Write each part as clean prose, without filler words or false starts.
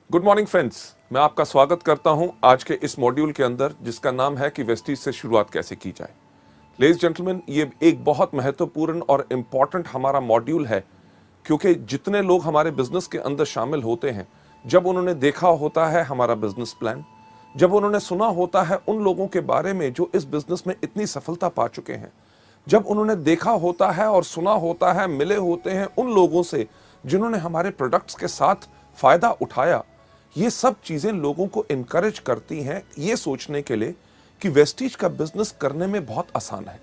Good morning friends, मैं आपका स्वागत करता हूं आज के इस मॉड्यूल के अंदर जिसका नाम है कि वेस्टीज से शुरुआत कैसे की जाए। लेडीज जेंटलमैन, ये एक बहुत महत्वपूर्ण और इम्पॉर्टेंट हमारा मॉड्यूल है क्योंकि जितने लोग हमारे बिजनेस के अंदर शामिल होते हैं, जब उन्होंने देखा होता है हमारा बिजनेस प्लान, जब उन्होंने सुना होता है उन लोगों के बारे में जो इस बिजनेस में इतनी सफलता पा चुके हैं, जब उन्होंने देखा होता है और सुना होता है, मिले होते हैं उन लोगों से जिन्होंने हमारे प्रोडक्ट्स के साथ फायदा उठाया, ये सब चीजें लोगों को इनकरेज करती हैं ये सोचने के लिए कि वेस्टीज का बिजनेस करने में बहुत आसान है।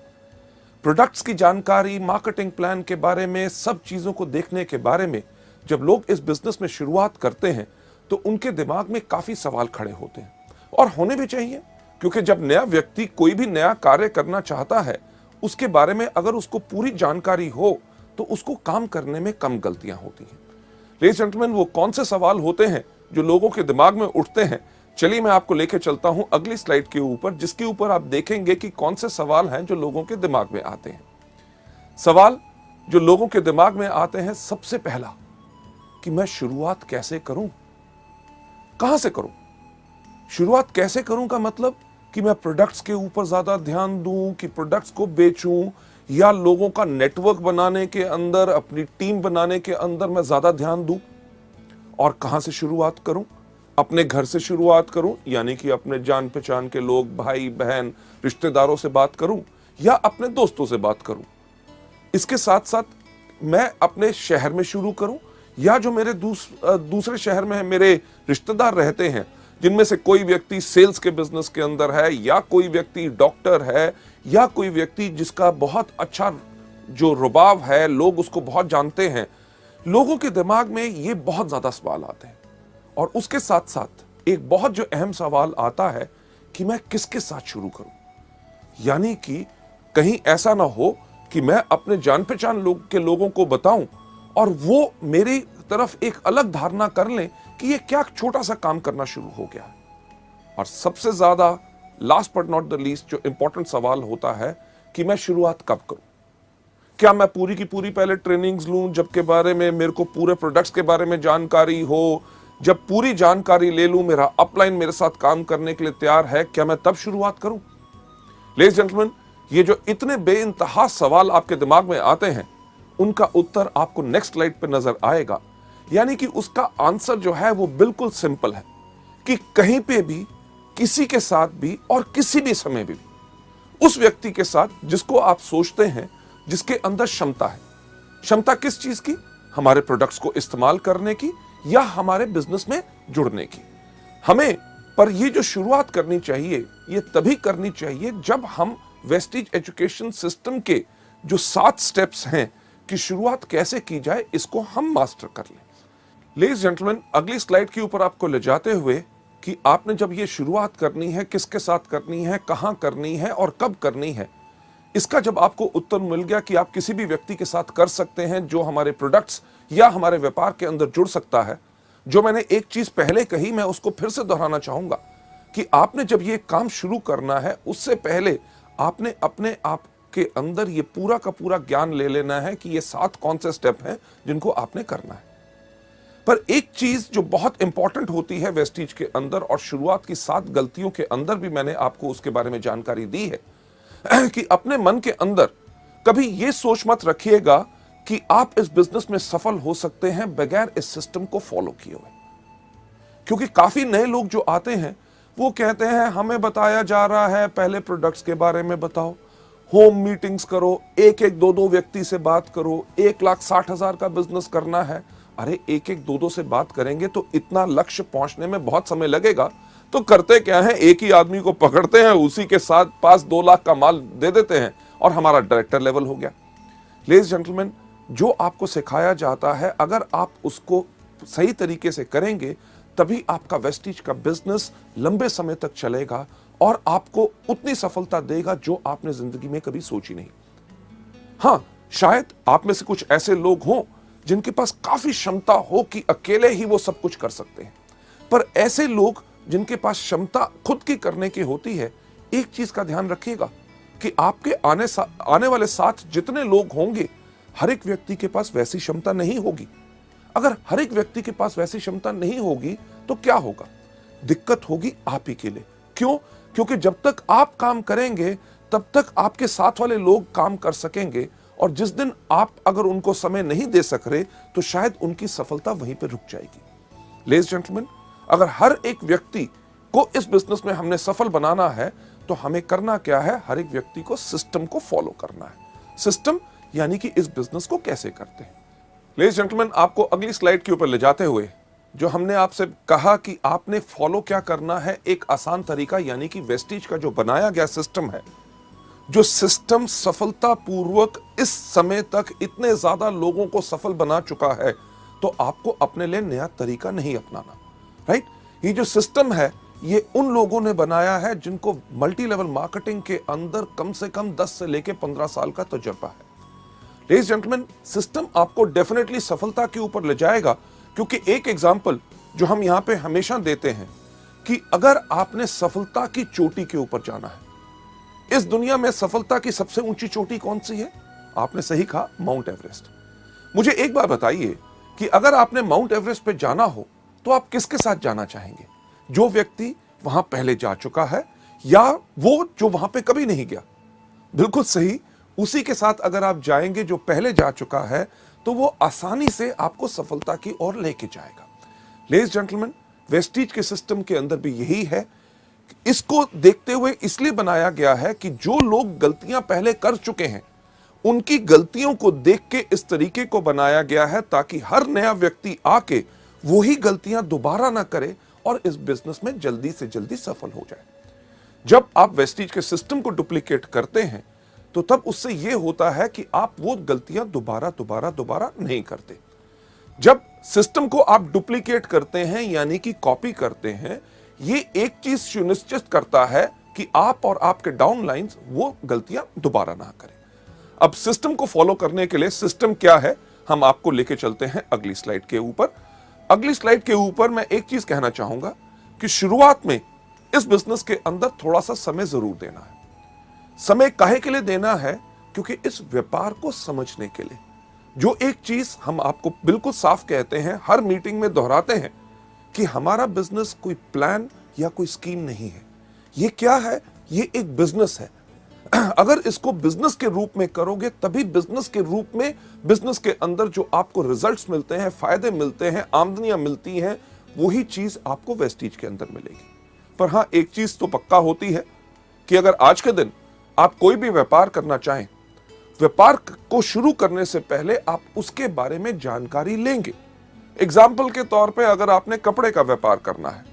प्रोडक्ट्स की जानकारी, मार्केटिंग प्लान के बारे में, सब चीजों को देखने के बारे में जब लोग इस बिजनेस में शुरुआत करते हैं तो उनके दिमाग में काफी सवाल खड़े होते हैं और होने भी चाहिए, क्योंकि जब नया व्यक्ति कोई भी नया कार्य करना चाहता है उसके बारे में अगर उसको पूरी जानकारी हो तो उसको काम करने में कम गलतियां होती हैं। लेडीज जेंटलमैन, वो कौन से सवाल होते हैं जो लोगों के दिमाग में उठते हैं? चलिए मैं आपको लेके चलता हूं अगली स्लाइड के ऊपर, जिसके ऊपर आप देखेंगे कि कौन से सवाल हैं जो लोगों के दिमाग में आते हैं। सवाल जो लोगों के दिमाग में आते हैं, सबसे पहला कि मैं शुरुआत कैसे करूं, कहां से करूं। शुरुआत कैसे करूं का मतलब कि मैं प्रोडक्ट्स के ऊपर ज्यादा ध्यान दूं, कि प्रोडक्ट्स को बेचूं, या लोगों का नेटवर्क बनाने के अंदर, अपनी टीम बनाने के अंदर मैं ज्यादा ध्यान दूं। और कहां से शुरुआत करूं? अपने घर से शुरुआत करूं, यानी कि अपने जान पहचान के लोग, भाई बहन, रिश्तेदारों से बात करूं, या अपने दोस्तों से बात करूं। इसके साथ साथ मैं अपने शहर में शुरू करूं, या जो मेरे दूसरे शहर में मेरे रिश्तेदार रहते हैं, जिनमें से कोई व्यक्ति सेल्स के बिजनेस के अंदर है, या कोई व्यक्ति डॉक्टर है, या कोई व्यक्ति जिसका बहुत अच्छा जो रुबाब है, लोग उसको बहुत जानते हैं। लोगों के दिमाग में ये बहुत ज्यादा सवाल आते हैं और उसके साथ साथ एक बहुत जो अहम सवाल आता है कि मैं किसके साथ शुरू करूं। यानी कि कहीं ऐसा ना हो कि मैं अपने जान पहचान के लोगों को बताऊं और वो मेरी तरफ एक अलग धारणा कर लें कि ये क्या छोटा सा काम करना शुरू हो गया है। और सबसे ज्यादा last but not the least जो इंपॉर्टेंट सवाल होता है कि मैं शुरुआत कब करूं। क्या मैं पूरी की पूरी पहले ट्रेनिंग्स लूं, जबकि बारे में मेरे को पूरे प्रोडक्ट्स के बारे में जानकारी हो? जब पूरी जानकारी ले लूं, मेरा अपलाइन मेरे साथ काम करने के लिए तैयार है, क्या मैं तब शुरुआत करूं? लेडीज जेंटलमैन, ये जो इतने बेइंतहा सवाल आपके दिमाग में आते हैं, उनका उत्तर आपको नेक्स्ट स्लाइड पे नजर आएगा। यानी कि उसका आंसर जो है वो बिल्कुल सिंपल है कि कहीं पे भी, किसी के साथ भी और किसी भी समय भी उस व्यक्ति के साथ जिसको आप सोचते हैं, जिसके अंदर क्षमता है। क्षमता किस चीज की? हमारे प्रोडक्ट्स को इस्तेमाल करने की या हमारे बिजनेस में जुड़ने की। हमें पर ये जो शुरुआत करनी चाहिए, ये तभी करनी चाहिए जब हम वेस्टीज एजुकेशन सिस्टम के जो 7 स्टेप्स हैं कि शुरुआत कैसे की जाए, इसको हम मास्टर कर लें। लेडीज जेंटलमैन, अगली स्लाइड के ऊपर आपको ले जाते हुए कि आपने जब ये शुरुआत करनी है, किसके साथ करनी है, कहां करनी है और कब करनी है, इसका जब आपको उत्तर मिल गया कि आप किसी भी व्यक्ति के साथ कर सकते हैं जो हमारे प्रोडक्ट्स या हमारे व्यापार के अंदर जुड़ सकता है। जो मैंने एक चीज पहले कही, मैं उसको फिर से दोहराना चाहूंगा कि आपने जब ये काम शुरू करना है, उससे पहले आपने अपने आप के अंदर ये पूरा का पूरा ज्ञान ले लेना है कि ये 7 कौन से स्टेप हैं जिनको आपने करना है। पर एक चीज जो बहुत इंपॉर्टेंट होती है वेस्टीज के अंदर, और शुरुआत की 7 गलतियों के अंदर भी मैंने आपको उसके बारे में जानकारी दी है, कि अपने मन के अंदर कभी यह सोच मत रखिएगा कि आप इस बिजनेस में सफल हो सकते हैं बगैर इस सिस्टम को फॉलो किए हुए। क्योंकि काफी नए लोग जो आते हैं वो कहते हैं हमें बताया जा रहा है पहले प्रोडक्ट्स के बारे में बताओ, होम मीटिंग्स करो, एक एक दो दो व्यक्ति से बात करो, 1,60,000 का बिजनेस करना है। अरे एक एक दो दो से बात करेंगे तो इतना लक्ष्य पहुंचने में बहुत समय लगेगा, तो करते क्या है, एक ही आदमी को पकड़ते हैं, उसी के साथ पास 2 लाख का माल दे देते हैं और हमारा डायरेक्टर लेवल हो गया। लेडीज जेंटलमैन, जो आपको सिखाया जाता है अगर आप उसको सही तरीके से करेंगे तभी आपका वेस्टीज का बिजनेस लंबे समय तक चलेगा और आपको उतनी सफलता देगा जो आपने जिंदगी में कभी सोची नहीं। हां, शायद आप में से कुछ ऐसे लोग हों जिनके पास काफी क्षमता हो कि अकेले ही वो सब कुछ कर सकते हैं, पर ऐसे लोग जिनके पास क्षमता खुद की करने की होती है, एक चीज का ध्यान रखिएगा कि आपके आने वाले साथ जितने लोग होंगे, हर एक व्यक्ति के पास वैसी क्षमता नहीं होगी। अगर हर एक व्यक्ति के पास वैसी क्षमता नहीं होगी तो क्या होगा? दिक्कत होगी आप ही के लिए। क्यों? क्योंकि जब तक आप काम करेंगे तब तक आपके साथ वाले लोग काम कर सकेंगे, और जिस दिन आप अगर उनको समय नहीं दे सक रहे तो शायद उनकी सफलता वहीं पर रुक जाएगी। लेडीज जेंटलमैन, अगर हर एक व्यक्ति को इस बिजनेस में हमने सफल बनाना है तो हमें करना क्या है? हर एक व्यक्ति को सिस्टम को फॉलो करना है। सिस्टम यानी कि इस बिजनेस को कैसे करते हैं। लेडीज जेंटलमैन, आपको अगली स्लाइड के ऊपर ले जाते हुए जो हमने आपसे कहा कि आपने फॉलो क्या करना है, एक आसान तरीका, यानी कि वेस्टीज का जो बनाया गया सिस्टम है, जो सिस्टम सफलतापूर्वक इस समय तक इतने ज्यादा लोगों को सफल बना चुका है, तो आपको अपने लिए नया तरीका नहीं अपनाना। राइट? ये जो सिस्टम है ये उन लोगों ने बनाया है जिनको मल्टी लेवल मार्केटिंग के अंदर कम से कम 10 से लेकर 15 साल का तजुर्बा है। लेडीज जेंटलमैन, सिस्टम आपको डेफिनेटली सफलता के ऊपर ले जाएगा, क्योंकि एक एग्जांपल जो हम यहां पे हमेशा देते हैं कि अगर आपने सफलता की चोटी के ऊपर जाना है, इस दुनिया में सफलता की सबसे ऊंची चोटी कौन सी है? आपने सही कहा, माउंट एवरेस्ट। मुझे एक बार बताइए कि अगर आपने माउंट एवरेस्ट पे जाना हो तो आप किसके साथ जाना चाहेंगे? जो व्यक्ति वहां पहले जा चुका है या वो जो वहां पे कभी नहीं गया? बिल्कुल सही, उसी के साथ अगर आप जाएंगे जो पहले जा चुका है तो वो आसानी से आपको सफलता की ओर लेके जाएगा। लेडीज जेंटलमैन, वेस्टीज के सिस्टम के अंदर भी यही है। इसको देखते हुए इसलिए बनाया गया है कि जो लोग गलतियां पहले कर चुके हैं उनकी गलतियों को देख के इस तरीके को बनाया गया है ताकि हर नया व्यक्ति आके वही गलतियां दोबारा ना करे और इस बिजनेस में जल्दी से जल्दी सफल हो जाए। जब आप वेस्टीज के सिस्टम को डुप्लीकेट करते हैं तो तब उससे यह होता है कि आप वो गलतियां दोबारा नहीं करते। जब सिस्टम को आप डुप्लीकेट करते हैं यानी कि कॉपी करते हैं, ये एक चीज सुनिश्चित करता है कि आप और आपके डाउनलाइंस वो गलतियां दोबारा ना करें। अब सिस्टम को फॉलो करने के लिए सिस्टम क्या है, हम आपको लेके चलते हैं अगली स्लाइड के ऊपर। अगली स्लाइड के ऊपर मैं एक चीज कहना चाहूंगा कि शुरुआत में इस बिजनेस के अंदर थोड़ा सा समय जरूर देना है। समय काहे के लिए देना है? क्योंकि इस व्यापार को समझने के लिए। जो एक चीज हम आपको बिल्कुल साफ कहते हैं, हर मीटिंग में दोहराते हैं कि हमारा बिजनेस कोई प्लान या कोई स्कीम नहीं है। ये क्या है? ये एक बिजनेस है। अगर इसको बिजनेस के रूप में करोगे तभी बिजनेस के रूप में, बिजनेस के अंदर जो आपको रिजल्ट्स मिलते हैं, फायदे मिलते हैं, आमदनियां मिलती हैं, वही चीज आपको वेस्टीज के अंदर मिलेगी। पर हां, एक चीज तो पक्का होती है कि अगर आज के दिन आप कोई भी व्यापार करना चाहें, व्यापार को शुरू करने से पहले आप उसके बारे में जानकारी लेंगे। एग्जाम्पल के तौर पे अगर आपने कपड़े का व्यापार करना है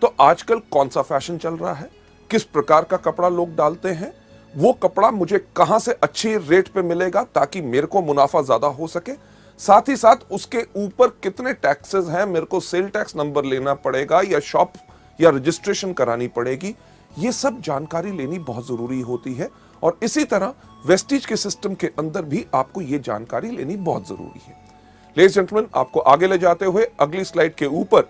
तो आजकल कौन सा फैशन चल रहा है, किस प्रकार का कपड़ा लोग डालते हैं, वो कपड़ा मुझे कहां से अच्छी रेट पे मिलेगा ताकि मेरे को मुनाफा ज्यादा हो सके, साथ ही साथ उसके ऊपर कितने टैक्सेस हैं, मेरे को सेल टैक्स नंबर लेना पड़ेगा या शॉप या रजिस्ट्रेशन करानी पड़ेगी, ये सब जानकारी लेनी बहुत जरूरी होती है। और इसी तरह वेस्टीज के सिस्टम के अंदर भी आपको ये जानकारी लेनी बहुत जरूरी है। लेडीज जेंटलमैन, आपको आगे ले जाते हुए अगली स्लाइड के ऊपर,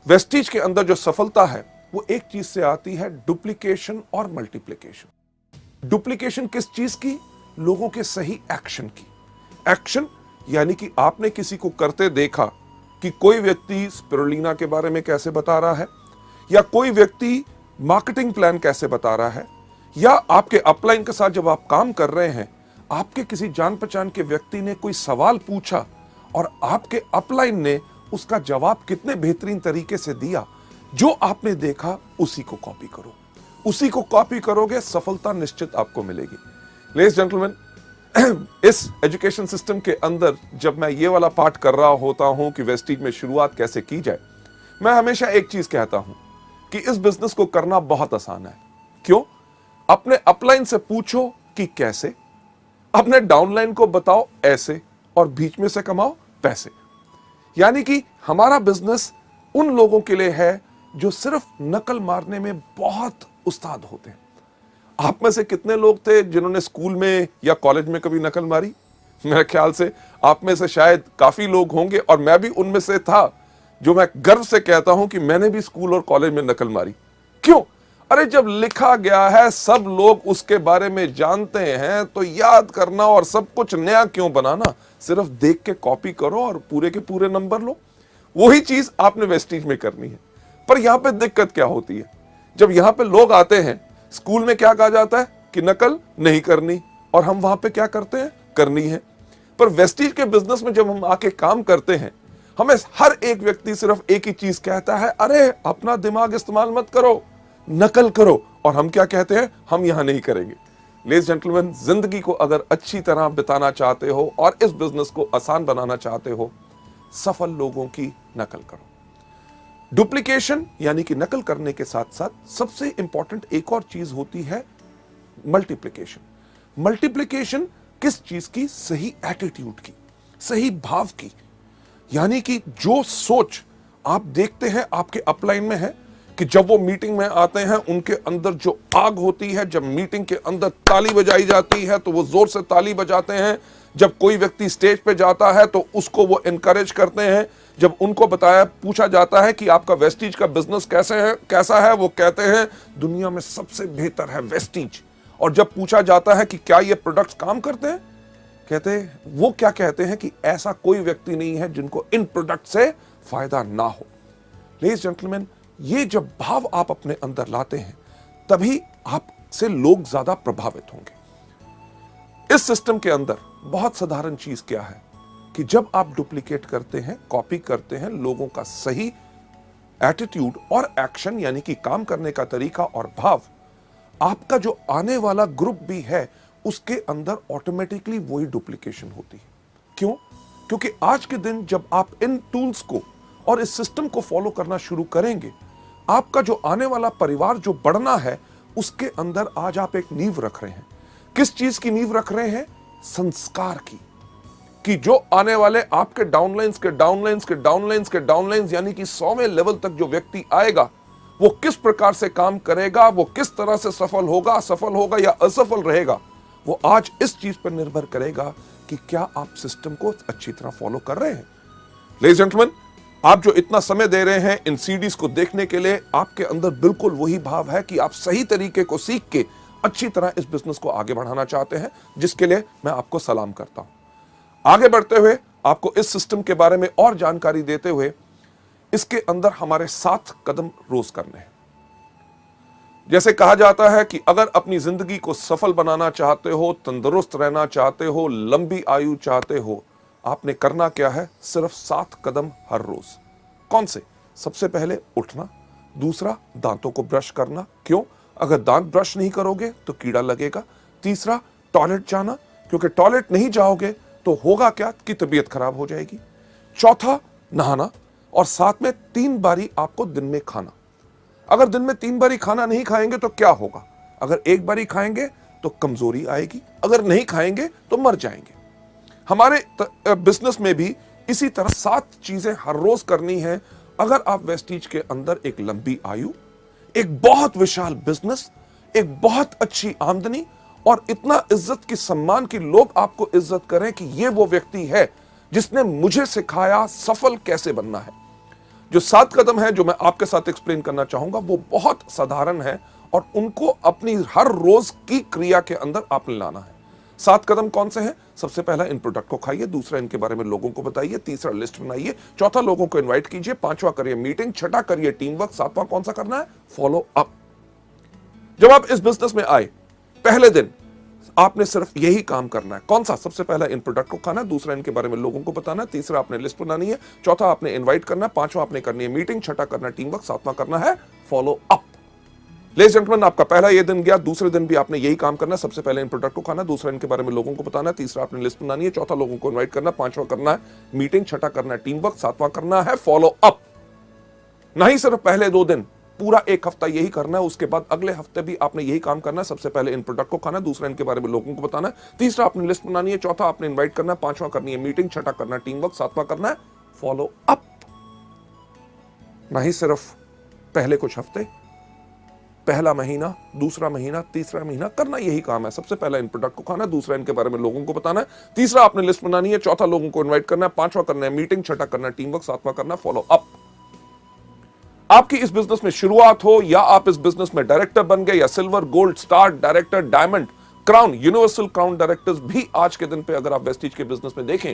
वेस्टीज के अंदर जो सफलता है वो एक चीज से आती है, डुप्लीकेशन और मल्टीप्लीकेशन। डुप्लीकेशन किस चीज की? लोगों के सही एक्शन की। एक्शन यानी कि आपने किसी को करते देखा कि कोई व्यक्ति स्पिरुलिना के बारे में कैसे बता रहा है, या कोई व्यक्ति मार्केटिंग प्लान कैसे बता रहा है, या आपके अपलाइन के साथ जब आप काम कर रहे हैं, आपके किसी जान पहचान के व्यक्ति ने कोई सवाल पूछा और आपके अपलाइन ने उसका जवाब कितने बेहतरीन तरीके से दिया, जो आपने देखा उसी को कॉपी करो। उसी को कॉपी करोगे, सफलता निश्चित आपको मिलेगी। लेडीज जेंटलमैन, इस एजुकेशन सिस्टम के अंदर जब मैं ये वाला पार्ट कर रहा होता हूं कि वेस्टीज में शुरुआत कैसे की जाए, मैं हमेशा एक चीज कहता हूं कि इस बिजनेस को करना बहुत आसान है। क्यों? अपने अपलाइन से पूछो कि कैसे, अपने डाउनलाइन को बताओ ऐसे, और बीच में से कमाओ पैसे। यानी कि हमारा बिजनेस उन लोगों के लिए है जो सिर्फ नकल मारने में बहुत उस्ताद होते हैं। आप में से कितने लोग थे जिन्होंने स्कूल में या कॉलेज में कभी नकल मारी? मेरे ख्याल से आप में से शायद काफी लोग होंगे, और मैं भी उनमें से था, जो मैं गर्व से कहता हूं कि मैंने भी स्कूल और कॉलेज में नकल मारी। क्यों? अरे जब लिखा गया है, सब लोग उसके बारे में जानते हैं, तो याद करना और सब कुछ नया क्यों बनाना? सिर्फ देख के कॉपी करो और पूरे के पूरे नंबर लो। वही चीज आपने वेस्टीज में करनी है। पर यहां पे दिक्कत क्या होती है? जब यहां पे लोग आते हैं, स्कूल में क्या कहा जाता है कि नकल नहीं करनी, और हम वहां पे क्या करते हैं? करनी है। पर वेस्टीज के बिजनेस में जब हम आके काम करते हैं, हमें हर एक व्यक्ति सिर्फ एक ही चीज कहता है, अरे अपना दिमाग इस्तेमाल मत करो, नकल करो। और हम क्या कहते हैं? हम यहां नहीं करेंगे। लेडीज जेंटलमैन, जिंदगी को अगर अच्छी तरह बिताना चाहते हो और इस बिजनेस को आसान बनाना चाहते हो, सफल लोगों की नकल करो। डुप्लीकेशन यानी कि नकल करने के साथ साथ सबसे इंपॉर्टेंट एक और चीज होती है मल्टीप्लिकेशन। मल्टीप्लिकेशन किस चीज की? सही एटीट्यूड की, सही भाव की। यानी कि जो सोच आप देखते हैं आपके अपलाइन में है कि जब वो मीटिंग में आते हैं, उनके अंदर जो आग होती है, जब मीटिंग के अंदर ताली बजाई जाती है तो वो जोर से ताली बजाते हैं। जब कोई व्यक्ति स्टेज पे जाता है तो उसको वो एनकरेज करते हैं। जब उनको पूछा जाता है कि आपका वेस्टीज का बिजनेस कैसा है, वो कहते हैं दुनिया में सबसे बेहतर है वेस्टीज। और जब पूछा जाता है कि क्या ये प्रोडक्ट्स काम करते हैं, वो क्या कहते हैं कि ऐसा कोई व्यक्ति नहीं है जिनको इन प्रोडक्ट से फायदा ना हो। लेडीज जेंटलमैन, ये जब भाव आप अपने अंदर लाते हैं, तभी आपसे लोग ज्यादा प्रभावित होंगे। इस सिस्टम के अंदर बहुत साधारण चीज क्या है कि जब आप डुप्लीकेट करते हैं, कॉपी करते हैं, लोगों का सही एटीट्यूड और एक्शन यानी कि काम करने का तरीका और भाव, आपका जो आने वाला ग्रुप भी है उसके अंदर ऑटोमेटिकली वही डुप्लीकेशन होती है। क्यों? क्योंकि आज के दिन जब आप इन टूल्स को और इस सिस्टम को फॉलो करना शुरू करेंगे, आपका जो आने वाला परिवार जो बढ़ना है, उसके अंदर आज आप एक नींव रख रहे हैं। किस चीज की नींव रख रहे हैं? संस्कार की। कि जो आने वाले आपके डाउनलाइंस के डाउनलाइंस के डाउनलाइंस के डाउनलाइंस यानी कि 100वें लेवल तक जो व्यक्ति आएगा, वो किस प्रकार से काम करेगा, वो किस तरह से सफल होगा या असफल रहेगा, वो आज इस चीज पर निर्भर करेगा कि क्या आप सिस्टम को अच्छी तरह फॉलो कर रहे हैं। लेडीज जेंटलमैन, आप जो इतना समय दे रहे हैं इन सीडीज को देखने के लिए, आपके अंदर बिल्कुल वही भाव है कि आप सही तरीके को सीख के अच्छी तरह इस बिजनेस को आगे बढ़ाना चाहते हैं, जिसके लिए मैं आपको सलाम करता हूं। आगे बढ़ते हुए आपको इस सिस्टम के बारे में और जानकारी देते हुए, इसके अंदर हमारे 7 कदम रोज करने हैं। जैसे कहा जाता है कि अगर अपनी जिंदगी को सफल बनाना चाहते हो, तंदुरुस्त रहना चाहते हो, लंबी आयु चाहते हो, आपने करना क्या है? सिर्फ 7 कदम हर रोज। कौन से? सबसे पहले उठना, दूसरा दांतों को ब्रश करना। क्यों? अगर दांत ब्रश नहीं करोगे तो कीड़ा लगेगा। तीसरा, टॉयलेट जाना, क्योंकि टॉयलेट नहीं जाओगे तो होगा क्या कि तबीयत खराब हो जाएगी। चौथा, नहाना, और साथ में 3 बारी आपको दिन में खाना। अगर दिन में 3 बारी खाना नहीं खाएंगे तो क्या होगा? अगर 1 बारी खाएंगे तो कमजोरी आएगी, अगर नहीं खाएंगे तो मर जाएंगे। हमारे बिजनेस में भी इसी तरह 7 चीजें हर रोज करनी है। अगर आप वेस्टीज के अंदर एक लंबी आयु, एक बहुत विशाल बिजनेस, एक बहुत अच्छी आमदनी और इतना इज्जत की सम्मान की लोग आपको इज्जत करें कि ये वो व्यक्ति है जिसने मुझे सिखाया सफल कैसे बनना है। जो 7 कदम है जो मैं आपके साथ एक्सप्लेन करना चाहूंगा, वो बहुत साधारण है और उनको अपनी हर रोज की क्रिया के अंदर आपने लाना है। 7 कदम कौन से हैं? सबसे पहला, इन प्रोडक्ट को खाइए। दूसरा, इनके बारे में लोगों को बताइए। तीसरा, लिस्ट बनाइए। चौथा, लोगों को इन्वाइट कीजिए। 5वां, करिए मीटिंग। 6ठा, करिए टीम वर्क। 7वां कौन सा करना है? Follow up. जब आप इस बिजनेस में आए, पहले दिन आपने सिर्फ यही काम करना है। कौन सा? सबसे पहला, इन प्रोडक्ट को खाना है। दूसरा, इनके बारे में लोगों को बताना है। तीसरा, आपने लिस्ट बनानी है। चौथा, आपने इन्वाइट करना है। 5वां, आपने करनी है मीटिंग। 6ठा, करना है टीम वर्क। 7वां करना है फॉलो अप। लेडीज जेंटलमैन, आपका पहला ये दिन गया। दूसरे दिन भी आपने यही काम करना है। सबसे पहले इन प्रोडक्ट को खाना, दूसरा इनके बारे में लोगों को बताना है, तीसरा आपने लिस्ट बनानी है, चौथा लोगों को इनवाइट करना, 5वां करना है मीटिंग, 6ठा करना है टीम वर्क, 7वां करना है फॉलो अप। नहीं सिर्फ पहले 2 दिन, पूरा 1 हफ्ता यही करना है। उसके बाद अगले हफ्ते भी आपने यही काम करना है। सबसे पहले इन प्रोडक्ट को खाना, दूसरा इनके बारे में लोगों को बताना है, तीसरा आपने लिस्ट बनानी है, चौथा आपने इन्वाइट करना है, 5वां करनी है मीटिंग, 6ठा करना है टीम वर्क, 7वां करना है फॉलो अप। नहीं सिर्फ पहले कुछ हफ्ते, पहला महीना, दूसरा महीना, तीसरा महीना करना यही काम है। सबसे पहला इन प्रोडक्ट को खाना, दूसरा इनके बारे में लोगों को बताना है, तीसरा आपने लिस्ट बनानी है, चौथा लोगों को इनवाइट करना है, 5वां करना है मीटिंग, 6ठा करना है टीम वर्क, 7वां करना है फॉलो अप। आपकी इस बिजनेस में शुरुआत हो या आप इस बिजनेस में डायरेक्टर बन गए या silver, gold, star, director, diamond, crown, universal crown directors भी आज के दिन पे अगर आप वेस्टीज के बिजनेस में देखें,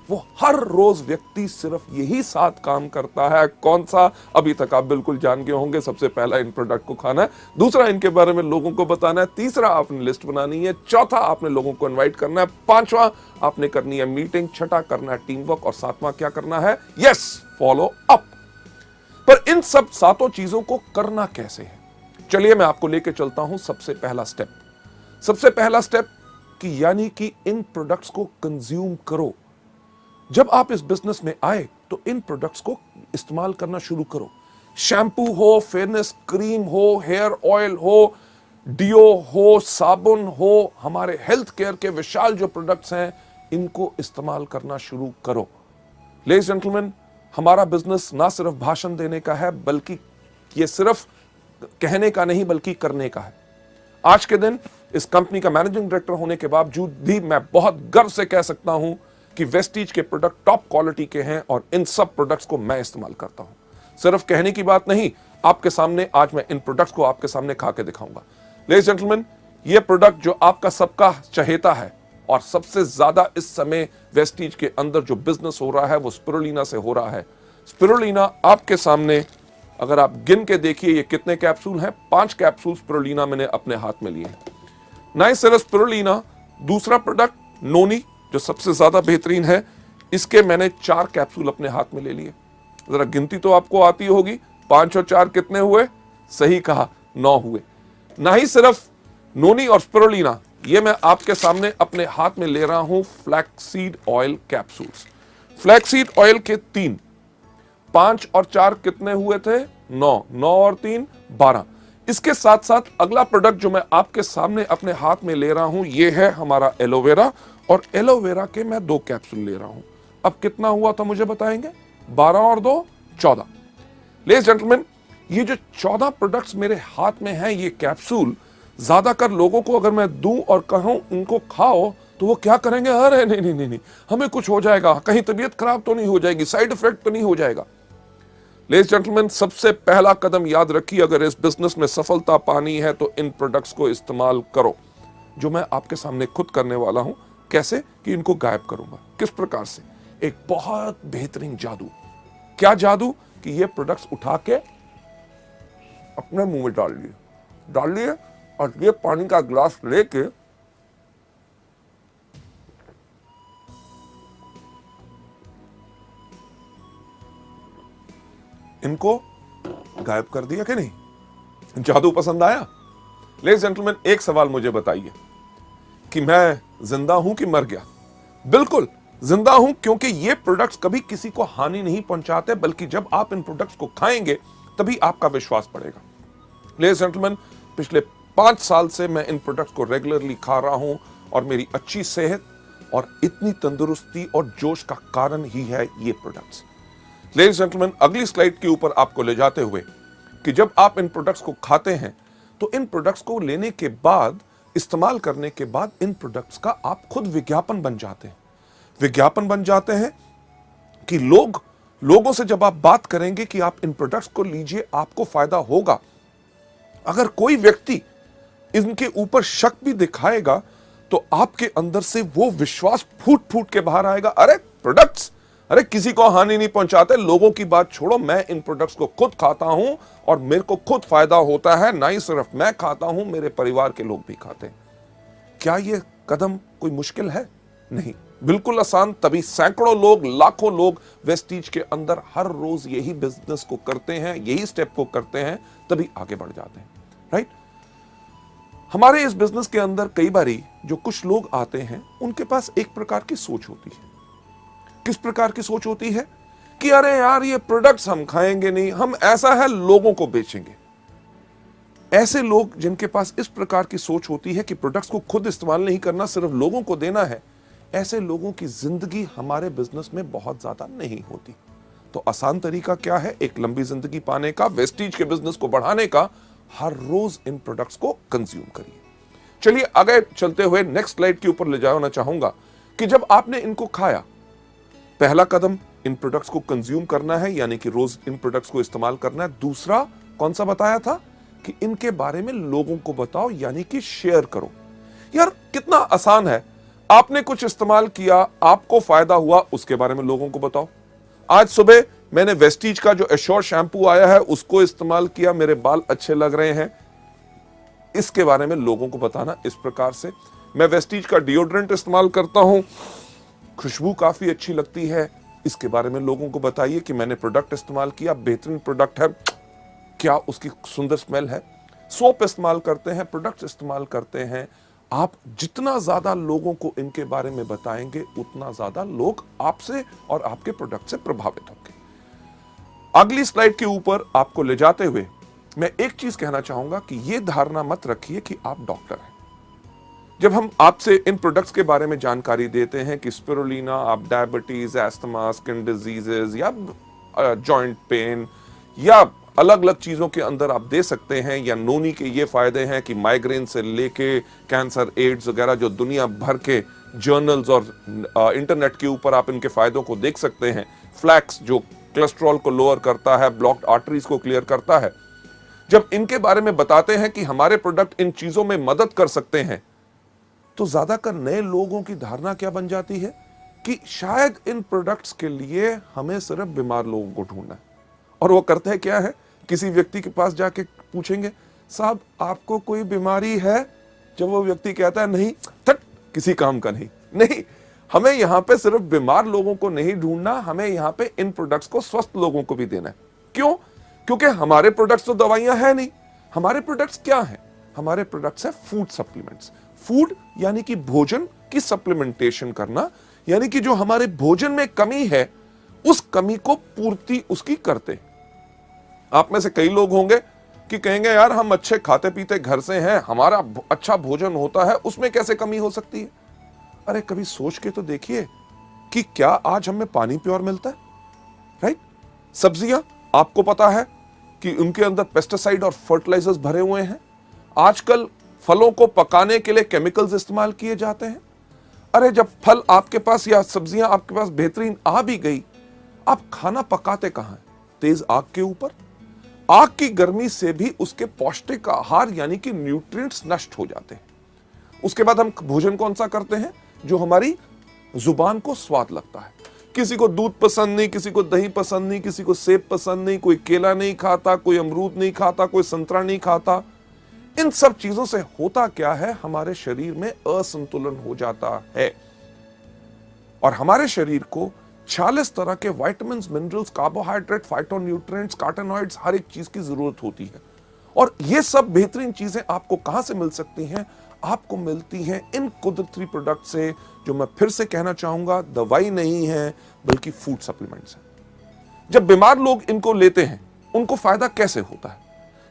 वो हर रोज व्यक्ति सिर्फ यही 7 काम करता है। कौन सा? अभी तक आप बिल्कुल जान गए होंगे। सबसे पहला, इन प्रोडक्ट को खाना है। दूसरा, इनके बारे में लोगों को बताना है। तीसरा, आपने लिस्ट बनानी है। चौथा, आपने लोगों को इनवाइट करना है। पांचवा, आपने करनी है मीटिंग। छठा, करना है टीम वर्क। और सातवां क्या करना है? Yes, follow up. पर इन सब 7 चीजों को करना कैसे है? चलिए मैं आपको लेके चलता हूं। सबसे पहला स्टेप कि यानी कि इन प्रोडक्ट्स को कंज्यूम करो। जब आप इस बिजनेस में आए तो इन प्रोडक्ट्स को इस्तेमाल करना शुरू करो। शैम्पू हो, फेयरनेस क्रीम हो, हेयर ऑयल हो, डियो हो, साबुन हो, हमारे हेल्थ केयर के विशाल जो प्रोडक्ट्स हैं, इनको इस्तेमाल करना शुरू करो। लेडीज जेंटलमैन, हमारा बिजनेस ना सिर्फ भाषण देने का है, बल्कि ये सिर्फ कहने का नहीं बल्कि करने का है। आज के दिन इस कंपनी का मैनेजिंग डायरेक्टर होने के बावजूद भी मैं बहुत गर्व से कह सकता हूं कि वेस्टीज के प्रोडक्ट टॉप क्वालिटी के हैं और इन सब प्रोडक्ट्स को मैं इस्तेमाल करता हूं। सिर्फ कहने की बात नहीं, आपके सामने आज मैं इन प्रोडक्ट्स को आपके सामने खा के दिखाऊंगा। लेडीज जेंटलमैन, ये प्रोडक्ट जो आपका सबका चहेता है और सबसे ज्यादा इस समय वेस्टीज के अंदर जो बिजनेस हो रहा है वो स्पिरुलिना से हो रहा है। स्पिरुलिना आपके सामने अगर आप गिन के देखिए ये कितने कैप्सूल हैं। 5 कैप्सूल स्पिरुलिना मैंने अपने हाथ में लिए हैं। ना सिर्फ स्पिरुलिना, दूसरा प्रोडक्ट नोनी जो सबसे ज्यादा बेहतरीन है, इसके मैंने 4 कैप्सूल अपने हाथ में ले लिए। जरा गिनती तो आपको आती होगी, 5 और 4 कितने हुए? सही कहा, 9 हुए। ना ही सिर्फ नोनी और स्पिरुलिना, ये मैं आपके सामने अपने हाथ में ले रहा हूं flaxseed oil capsules. Flaxseed oil के 3, 5 और 4 कितने हुए थे? 9, 9 और 3 12। इसके साथ साथ अगला प्रोडक्ट जो मैं आपके सामने अपने हाथ में ले रहा हूं, ये है हमारा एलोवेरा, और एलोवेरा के मैं 2 कैप्सूल ले रहा हूं। अब कितना हुआ था मुझे बताएंगे? 12 और 2 14। लेडीज जेंटलमैन, ये जो 14 प्रोडक्ट्स मेरे हाथ में हैं, ये कैप्सूल ज्यादातर लोगों को अगर मैं दूं और कहूं इनको खाओ तो वो क्या करेंगे? अरे नहीं नहीं नहीं नहीं, हमें कुछ हो जाएगा, कहीं तबीयत खराब तो नहीं हो जाएगी, साइड इफेक्ट तो नहीं हो जाएगा। लेडीज जेंटलमैन, सबसे पहला कदम याद रखिए, अगर इस बिजनेस में सफलता पानी है तो इन प्रोडक्ट्स को इस्तेमाल करो, जो मैं आपके सामने खुद करने वाला हूं। कैसे कि इनको गायब करूंगा। किस प्रकार से? एक बहुत बेहतरीन जादू। क्या जादू? कि ये प्रोडक्ट्स उठा के अपने मुंह में डाल लिए और ये पानी का ग्लास लेके इनको गायब कर दिया कि नहीं? जादू पसंद आया? लेडीज जेंटलमैन, एक सवाल मुझे बताइए कि मैं जिंदा हूं कि मर गया? बिल्कुल जिंदा हूं, क्योंकि ये प्रोडक्ट्स कभी किसी को हानि नहीं पहुंचाते, बल्कि जब आप इन प्रोडक्ट्स को खाएंगे तभी आपका विश्वास बढ़ेगा। लेडीज जेंटलमैन, पिछले 5 साल से मैं इन प्रोडक्ट्स को रेगुलरली खा रहा हूं और मेरी अच्छी सेहत और इतनी तंदुरुस्ती और जोश का कारण ही है ये प्रोडक्ट्स। लेडीज जेंटलमैन, अगली स्लाइड के ऊपर आपको ले जाते हुए कि जब आप इन प्रोडक्ट्स को खाते हैं तो इन प्रोडक्ट्स को लेने के बाद, इस्तेमाल करने के बाद, इन प्रोडक्ट्स का आप खुद विज्ञापन बन जाते हैं। विज्ञापन बन जाते हैं कि लोगों से जब आप बात करेंगे कि आप इन प्रोडक्ट्स को लीजिए, आपको फायदा होगा। अगर कोई व्यक्ति इनके ऊपर शक भी दिखाएगा तो आपके अंदर से वो विश्वास फूट फूट के बाहर आएगा। अरे प्रोडक्ट्स, अरे किसी को हानि नहीं पहुंचाते, लोगों की बात छोड़ो, मैं इन प्रोडक्ट्स को खुद खाता हूं और मेरे को खुद फायदा होता है। ना ही सिर्फ मैं खाता हूं, मेरे परिवार के लोग भी खाते हैं। क्या यह कदम कोई मुश्किल है? नहीं, बिल्कुल आसान। तभी सैकड़ों लोग, लाखों लोग वेस्टीज के अंदर हर रोज यही बिजनेस को करते हैं, यही स्टेप को करते हैं, तभी आगे बढ़ जाते हैं। राइट? हमारे इस बिजनेस के अंदर कई बारी जो कुछ लोग आते हैं, उनके पास एक प्रकार की सोच होती है। किस प्रकार की सोच होती है? कि अरे यार, ये प्रोडक्ट्स हम खाएंगे नहीं, हम ऐसा है लोगों को बेचेंगे। ऐसे लोग जिनके पास इस प्रकार की सोच होती है कि प्रोडक्ट्स को खुद इस्तेमाल नहीं करना, सिर्फ लोगों को देना है, ऐसे लोगों की जिंदगी हमारे बिजनेस में बहुत ज्यादा नहीं होती। तो आसान तरीका क्या है एक लंबी जिंदगी पाने का, वेस्टीज के बिजनेस को बढ़ाने का? हर रोज इन प्रोडक्ट्स को कंज्यूम करिए। चलिए आगे चलते हुए नेक्स्ट स्लाइड के ऊपर ले जाना चाहूंगा कि जब आपने इनको खाया, पहला कदम इन प्रोडक्ट्स को कंज्यूम करना है, यानी कि रोज इन प्रोडक्ट्स को इस्तेमाल करना है। दूसरा कौन सा बताया था कि इनके बारे में लोगों को बताओ, यानी कि शेयर करो। यार कितना आसान है, आपने कुछ इस्तेमाल किया, आपको फायदा हुआ, उसके बारे में लोगों को बताओ। आज सुबह मैंने वेस्टीज का जो एश्योर शैम्पू आया है उसको इस्तेमाल किया, मेरे बाल अच्छे लग रहे हैं, इसके बारे में लोगों को बताना इस प्रकार से। मैं वेस्टीज का डिओड्रेंट इस्तेमाल करता हूं, खुशबू काफी अच्छी लगती है, इसके बारे में लोगों को बताइए कि मैंने प्रोडक्ट इस्तेमाल किया, बेहतरीन प्रोडक्ट है, क्या उसकी सुंदर स्मेल है। सोप इस्तेमाल करते हैं, प्रोडक्ट्स इस्तेमाल करते हैं, आप जितना ज्यादा लोगों को इनके बारे में बताएंगे उतना ज्यादा लोग आपसे और आपके प्रोडक्ट से प्रभावित होंगे। अगली स्लाइड के ऊपर आपको ले जाते हुए मैं एक चीज कहना चाहूंगा कि यह धारणा मत रखिए कि आप डॉक्टर हैं। जब हम आपसे इन प्रोडक्ट्स के बारे में जानकारी देते हैं कि स्पिरुलिना आप डायबिटीज, एस्थमा, स्किन डिजीजेज या जॉइंट पेन या अलग अलग चीजों के अंदर आप दे सकते हैं, या नोनी के ये फायदे हैं कि माइग्रेन से लेके कैंसर, एड्स वगैरह जो दुनिया भर के जर्नल्स और इंटरनेट के ऊपर आप इनके फायदों को देख सकते हैं। फ्लैक्स जो कोलेस्ट्रॉल को लोअर करता है, ब्लॉक्ड आर्टरीज को क्लियर करता है। जब इनके बारे में बताते हैं कि हमारे प्रोडक्ट इन चीजों में मदद कर सकते हैं, तो ज्यादातर नए लोगों की धारणा क्या बन जाती है कि शायद इन प्रोडक्ट्स के लिए हमें सिर्फ बीमार लोगों को ढूंढना है। और वो करते हैं क्या है, किसी व्यक्ति के पास जाके पूछेंगे, साहब आपको कोई बीमारी है? जब वो व्यक्ति कहता है नहीं, थट, किसी काम का नहीं। नहीं, हमें यहां पे सिर्फ बीमार लोगों को नहीं ढूंढना, हमें यहां पे इन प्रोडक्ट्स को स्वस्थ लोगों को भी देना है। क्यों? क्योंकि हमारे प्रोडक्ट्स तो दवाइयां है नहीं। हमारे प्रोडक्ट्स क्या है? हमारे प्रोडक्ट्स है फूड सप्लीमेंट्स। फूड यानी कि भोजन की सप्लीमेंटेशन करना, यानी कि जो हमारे भोजन में कमी है उस कमी को पूर्ति उसकी करते। आप में से कई लोग होंगे कि कहेंगे यार हम अच्छे खाते पीते घर से हैं, हमारा अच्छा भोजन होता है, उसमें कैसे कमी हो सकती है? अरे कभी सोच के तो देखिए कि क्या आज हमें पानी प्योर मिलता है? राइट? सब्जियां आपको पता है कि उनके अंदर पेस्टिसाइड और फर्टिलाइजर्स भरे हुए हैं। आजकल फलों को पकाने के लिए केमिकल्स इस्तेमाल किए जाते हैं। अरे जब फल आपके पास या सब्जियां आपके पास बेहतरीन आ भी गई, आप खाना पकाते कहां हैं? तेज आग के ऊपर। आग की गर्मी से भी उसके पौष्टिक आहार यानी कि न्यूट्रिएंट्स नष्ट हो जाते हैं। उसके बाद हम भोजन कौन सा करते हैं? जो हमारी जुबान को स्वाद लगता है। किसी को दूध पसंद नहीं, किसी को दही पसंद नहीं, किसी को सेब पसंद नहीं, कोई केला नहीं खाता, कोई अमरूद नहीं खाता, कोई संतरा नहीं खाता। इन सब चीजों से होता क्या है, हमारे शरीर में असंतुलन हो जाता है और हमारे शरीर को 46 तरह के विटामिन, मिनरल्स, कार्बोहाइड्रेट, फाइटोन्यूट्रिएंट्स, कार्टेनॉइड्स, हर एक चीज की जरूरत होती है। और ये सब बेहतरीन चीजें आपको कहां से मिल सकती हैं? आपको मिलती हैं इन कुदरती प्रोडक्ट से, जो मैं फिर से कहना चाहूंगा दवाई नहीं है बल्कि फूड सप्लीमेंट्स है। जब बीमार लोग इनको लेते हैं उनको फायदा कैसे होता है?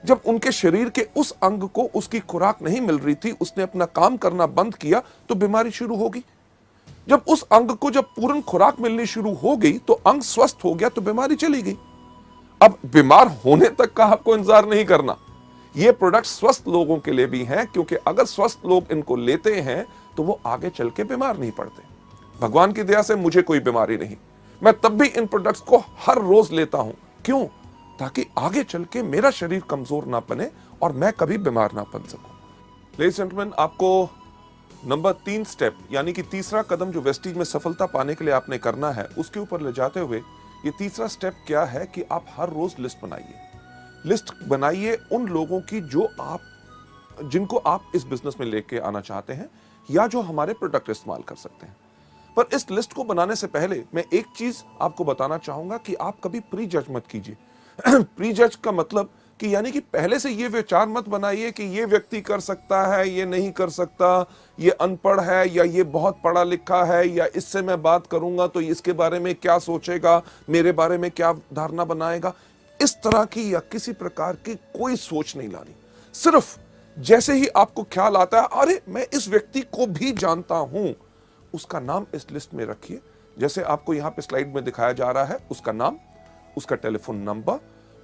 जब उनके शरीर के उस अंग को उसकी खुराक नहीं मिल रही थी, उसने अपना काम करना बंद किया तो बीमारी शुरू होगी। जब उस अंग को जब पूर्ण खुराक मिलनी शुरू हो गई तो अंग स्वस्थ हो गया तो बीमारी चली गई। अब बीमार होने तक का आपको इंतजार नहीं करना। ये प्रोडक्ट स्वस्थ लोगों के लिए भी हैं, क्योंकि अगर स्वस्थ लोग इनको लेते हैं तो वो आगे चल के बीमार नहीं पड़ते। भगवान की दया से मुझे कोई बीमारी नहीं, मैं तब भी इन प्रोडक्ट्स को हर रोज लेता हूं। क्यों? ताकि आगे चल के मेरा शरीर कमजोर ना बने और मैं कभी बीमार ना बन सकूं। लेडीज एंड जेंटलमैन, आपको नंबर 3 स्टेप यानी कि तीसरा कदम जो वेस्टीज में सफलता पाने के लिए आपने करना है, उसके ऊपर ले जाते हुए ये तीसरा स्टेप क्या है कि आप हर रोज लिस्ट बनाइए। लिस्ट बनाइए उन लोगों की जिनको आप इस बिजनेस में लेके आना चाहते हैं या जो हमारे प्रोडक्ट इस्तेमाल कर सकते हैं। पर इस लिस्ट को बनाने से पहले मैं एक चीज आपको बताना चाहूंगा कि आप कभी प्री जज मत कीजिए। प्री जज का मतलब कि यानी कि पहले से ये विचार मत बनाइए कि ये व्यक्ति कर सकता है, ये नहीं कर सकता, ये अनपढ़ है या ये बहुत पढ़ा लिखा है, या इससे मैं बात करूंगा तो इसके बारे में क्या सोचेगा, मेरे बारे में क्या धारणा बनाएगा। इस तरह की या किसी प्रकार की कोई सोच नहीं लानी। सिर्फ जैसे ही आपको ख्याल आता है अरे मैं इस व्यक्ति को भी जानता हूं, उसका नाम इस लिस्ट में रखिए। जैसे आपको यहां पे स्लाइड में दिखाया जा रहा है, उसका नाम, उसका टेलीफोन नंबर,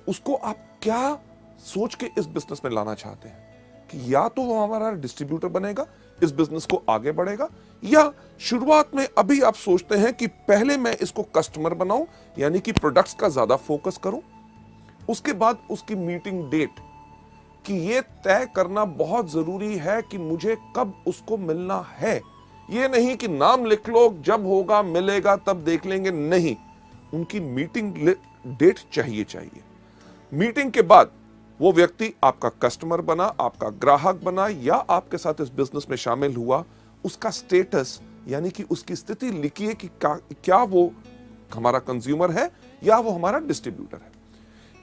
उसको आप क्या सोच के इस बिजनेस में लाना चाहते हैं कि या तो वो हमारा डिस्ट्रीब्यूटर बनेगा, इस बिजनेस को आगे बढ़ेगा, या शुरुआत में अभी आप सोचते हैं कि पहले मैं इसको कस्टमर बनाऊं, यानी कि प्रोडक्ट्स का ज्यादा फोकस करूं, उसके बाद उसकी मीटिंग डेट कि ये तय करना बहुत जरूरी है कि मुझे कब उसको मिलना है। ये नहीं कि नाम लिख लो, जब होगा मिलेगा तब देख लेंगे, नहीं, उनकी मीटिंग डेट चाहिए। मीटिंग के बाद वो व्यक्ति आपका कस्टमर बना, आपका ग्राहक बना या आपके साथ इस बिजनेस में शामिल हुआ, उसका स्टेटस यानी कि उसकी स्थिति लिखिए कि क्या वो हमारा कंज्यूमर है या वो हमारा डिस्ट्रीब्यूटर है।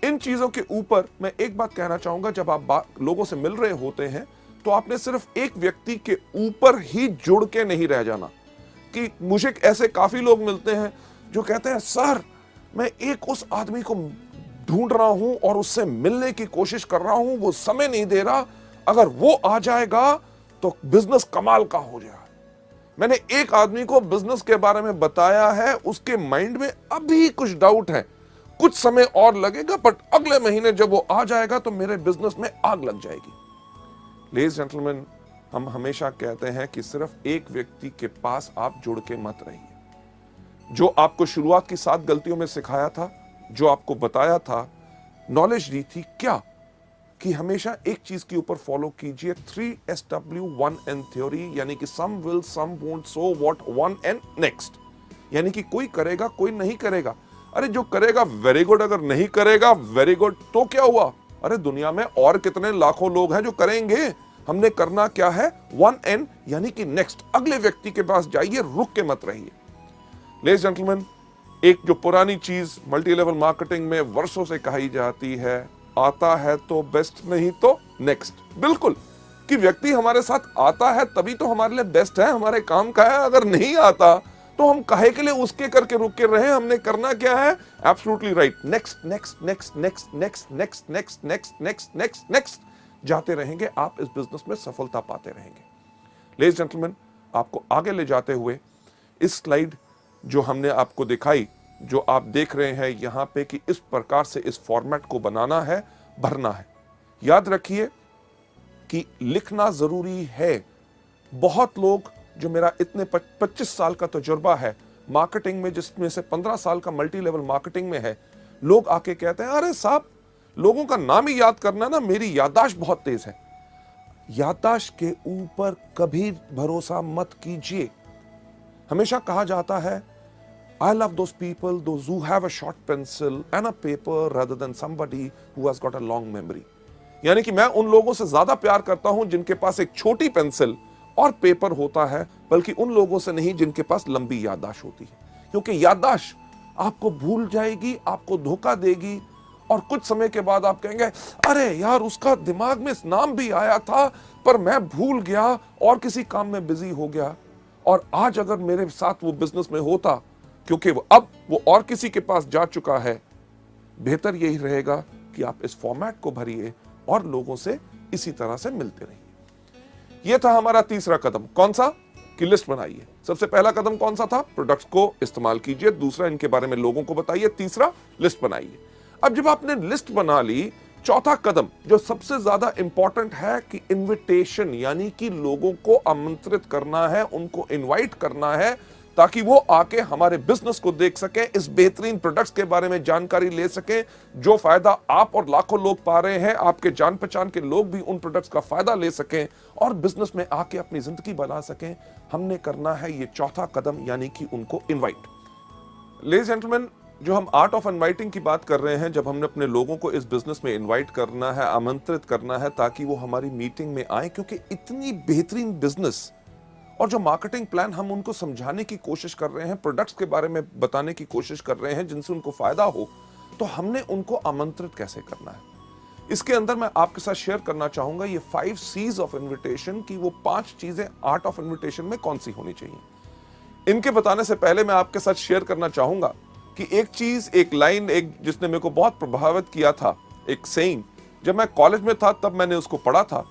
इन चीजों के ऊपर मैं एक बात कहना चाहूंगा, जब आप लोगों से मिल रहे होते हैं तो आपने सिर्फ एक व्यक्ति के ऊपर ही जुड़ के नहीं रह जाना। कि मुझे ऐसे काफी लोग मिलते हैं जो कहते हैं सर मैं एक उस आदमी को ढूंढ रहा हूं और उससे मिलने की कोशिश कर रहा हूं, वो समय नहीं दे रहा, अगर वो आ जाएगा तो बिजनेस कमाल का हो जाएगा। मैंने एक आदमी को बिजनेस के बारे में बताया है, उसके माइंड में अभी कुछ डाउट है, कुछ समय और लगेगा, बट अगले महीने जब वो आ जाएगा तो मेरे बिजनेस में आग लग जाएगी। लेडीज जेंटलमैन, हम हमेशा कहते हैं कि सिर्फ एक व्यक्ति के पास आप जुड़ के मत रहिए। जो आपको शुरुआत की 7 गलतियों में सिखाया था, जो आपको बताया था, नॉलेज दी थी, क्या कि हमेशा एक चीज के ऊपर फॉलो कीजिए, 3SW1N थ्योरी, यानी कि some will, some won't, so what, 1N next. यानी कि कोई करेगा, कोई नहीं करेगा। अरे जो करेगा वेरी गुड, अगर नहीं करेगा वेरी गुड, तो क्या हुआ? अरे दुनिया में और कितने लाखों लोग हैं जो करेंगे। हमने करना क्या है? 1N यानी कि नेक्स्ट, अगले व्यक्ति के पास जाइए, रुक के मत रहिए। लेडीज जेंटलमैन, एक जो पुरानी चीज मल्टी लेवल मार्केटिंग में वर्षों से कही जाती है, आता है तो बेस्ट, नहीं तो नेक्स्ट। बिल्कुल, कि व्यक्ति हमारे साथ आता है तभी तो हमारे लिए बेस्ट है, हमारे काम का है। अगर नहीं आता तो हम काहे के लिए उसके करके रुक के रहे? हमने करना क्या है? Absolutely right, next next next next next next next next next next next जाते रहेंगे, आप इस बिजनेस में सफलता पाते रहेंगे। लेडीज जेंटलमैन, आपको आगे ले जाते हुए इस स्लाइड जो हमने आपको दिखाई, जो आप देख रहे हैं यहां पे, कि इस प्रकार से इस फॉर्मेट को बनाना है, भरना है। याद रखिए कि लिखना जरूरी है। बहुत लोग, जो मेरा इतने 25 साल का तजुर्बा है मार्केटिंग में, जिसमें से 15 साल का मल्टी लेवल मार्केटिंग में है, लोग आके कहते हैं अरे साहब लोगों का नाम ही याद करना ना, मेरी याददाश्त बहुत तेज है। याददाश्त के ऊपर कभी भरोसा मत कीजिए। हमेशा कहा जाता है I love those people, those who have a short pencil and a paper rather than somebody who has got a long memory। यानी कि मैं उन लोगों से ज्यादा प्यार करता हूं जिनके पास एक छोटी पेंसिल और पेपर होता है, बल्कि उन लोगों से नहीं जिनके पास लंबी याददाश्त होती है। क्योंकि याददाश्त आपको भूल जाएगी, आपको धोखा देगी, और कुछ समय के बाद आप कहेंगे अरे यार उसका दिमाग में नाम भी आया था पर मैं भूल गया और किसी काम में बिजी हो गया। और आज अगर मेरे साथ वो बिजनेस में होता, क्योंकि अब वो और किसी के पास जा चुका है, बेहतर यही रहेगा कि आप इस फॉर्मेट को भरिए और लोगों से इसी तरह से मिलते रहिए। यह था हमारा तीसरा कदम। कौन सा? कि लिस्ट बनाइए। सबसे पहला कदम कौन सा था? प्रोडक्ट्स को इस्तेमाल कीजिए। दूसरा, इनके बारे में लोगों को बताइए। तीसरा, लिस्ट बनाइए। अब जब आपने लिस्ट बना ली, चौथा कदम जो सबसे ज्यादा इंपॉर्टेंट है कि इनविटेशन, यानी कि लोगों को आमंत्रित करना है, उनको इनवाइट करना है, ताकि वो आके हमारे बिजनेस को देख सके, इस बेहतरीन प्रोडक्ट्स के बारे में जानकारी ले सके, जो फायदा आप और लाखों लोग पा रहे हैं, आपके जान पहचान के लोग भी उन प्रोडक्ट्स का फायदा ले सकें और बिजनेस में आके अपनी जिंदगी बना सकें। हमने करना है ये चौथा कदम, यानी कि उनको इनवाइट। लेडीज जेंटलमैन, जो हम आर्ट ऑफ इनवाइटिंग की बात कर रहे हैं, जब हमने अपने लोगों को इस बिजनेस में इनवाइट करना है, आमंत्रित करना है, ताकि वो हमारी मीटिंग में आए, क्योंकि इतनी बेहतरीन बिजनेस और जो मार्केटिंग प्लान हम उनको समझाने की कोशिश कर रहे हैं, प्रोडक्ट्स के बारे में बताने की कोशिश कर रहे हैं जिनसे उनको फायदा हो, तो हमने उनको आमंत्रित कैसे करना है। इसके अंदर मैं आपके साथ शेयर करना चाहूंगा ये 5 C's ऑफ इन्विटेशन की, वो 5 चीजें आर्ट ऑफ इन्विटेशन में कौन सी होनी चाहिए। इनके बताने से पहले मैं आपके साथ शेयर करना चाहूंगा कि एक चीज, एक लाइन, एक जिसने मेरे को बहुत प्रभावित किया था, एक सेइंग, जब मैं कॉलेज में था तब मैंने उसको पढ़ा था।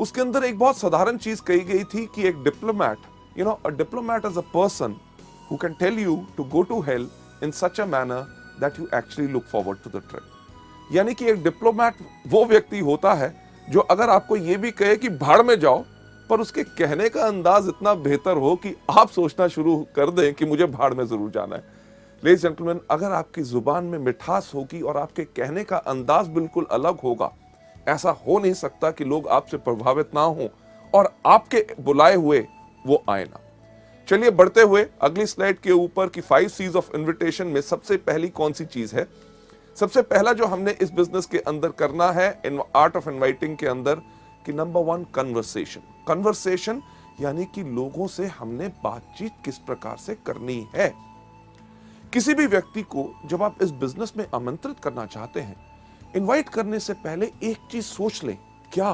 उसके अंदर एक बहुत साधारण चीज कही गई थी कि एक diplomat, a diplomat is a person who can tell you to go to hell in such a manner that you actually look forward to the trip. यानी कि एक डिप्लोमैट वो व्यक्ति होता है जो अगर आपको ये भी कहे कि भाड़ में जाओ, पर उसके कहने का अंदाज इतना बेहतर हो कि आप सोचना शुरू कर दें कि मुझे भाड़ में जरूर जाना है। लेडीज जेंटलमैन, अगर आपकी जुबान में मिठास होगी और आपके कहने का अंदाज बिल्कुल अलग होगा, ऐसा हो नहीं सकता कि लोग आपसे प्रभावित ना हो और आपके बुलाए हुए वो आए ना। चलिए बढ़ते हुए अगली स्लाइड के ऊपर कि 5 C's ऑफ इन्विटेशन में सबसे पहली कौन सी चीज है। सबसे पहला जो हमने इस बिजनेस के अंदर करना है इन आर्ट ऑफ इनवाइटिंग के अंदर कि नंबर 1 कन्वर्सेशन। कन्वर्सेशन यानी कि लोगों से हमने बातचीत किस प्रकार से करनी है। किसी भी व्यक्ति को जब आप इस बिजनेस में आमंत्रित करना चाहते हैं, इनवाइट करने से पहले एक चीज सोच लें, क्या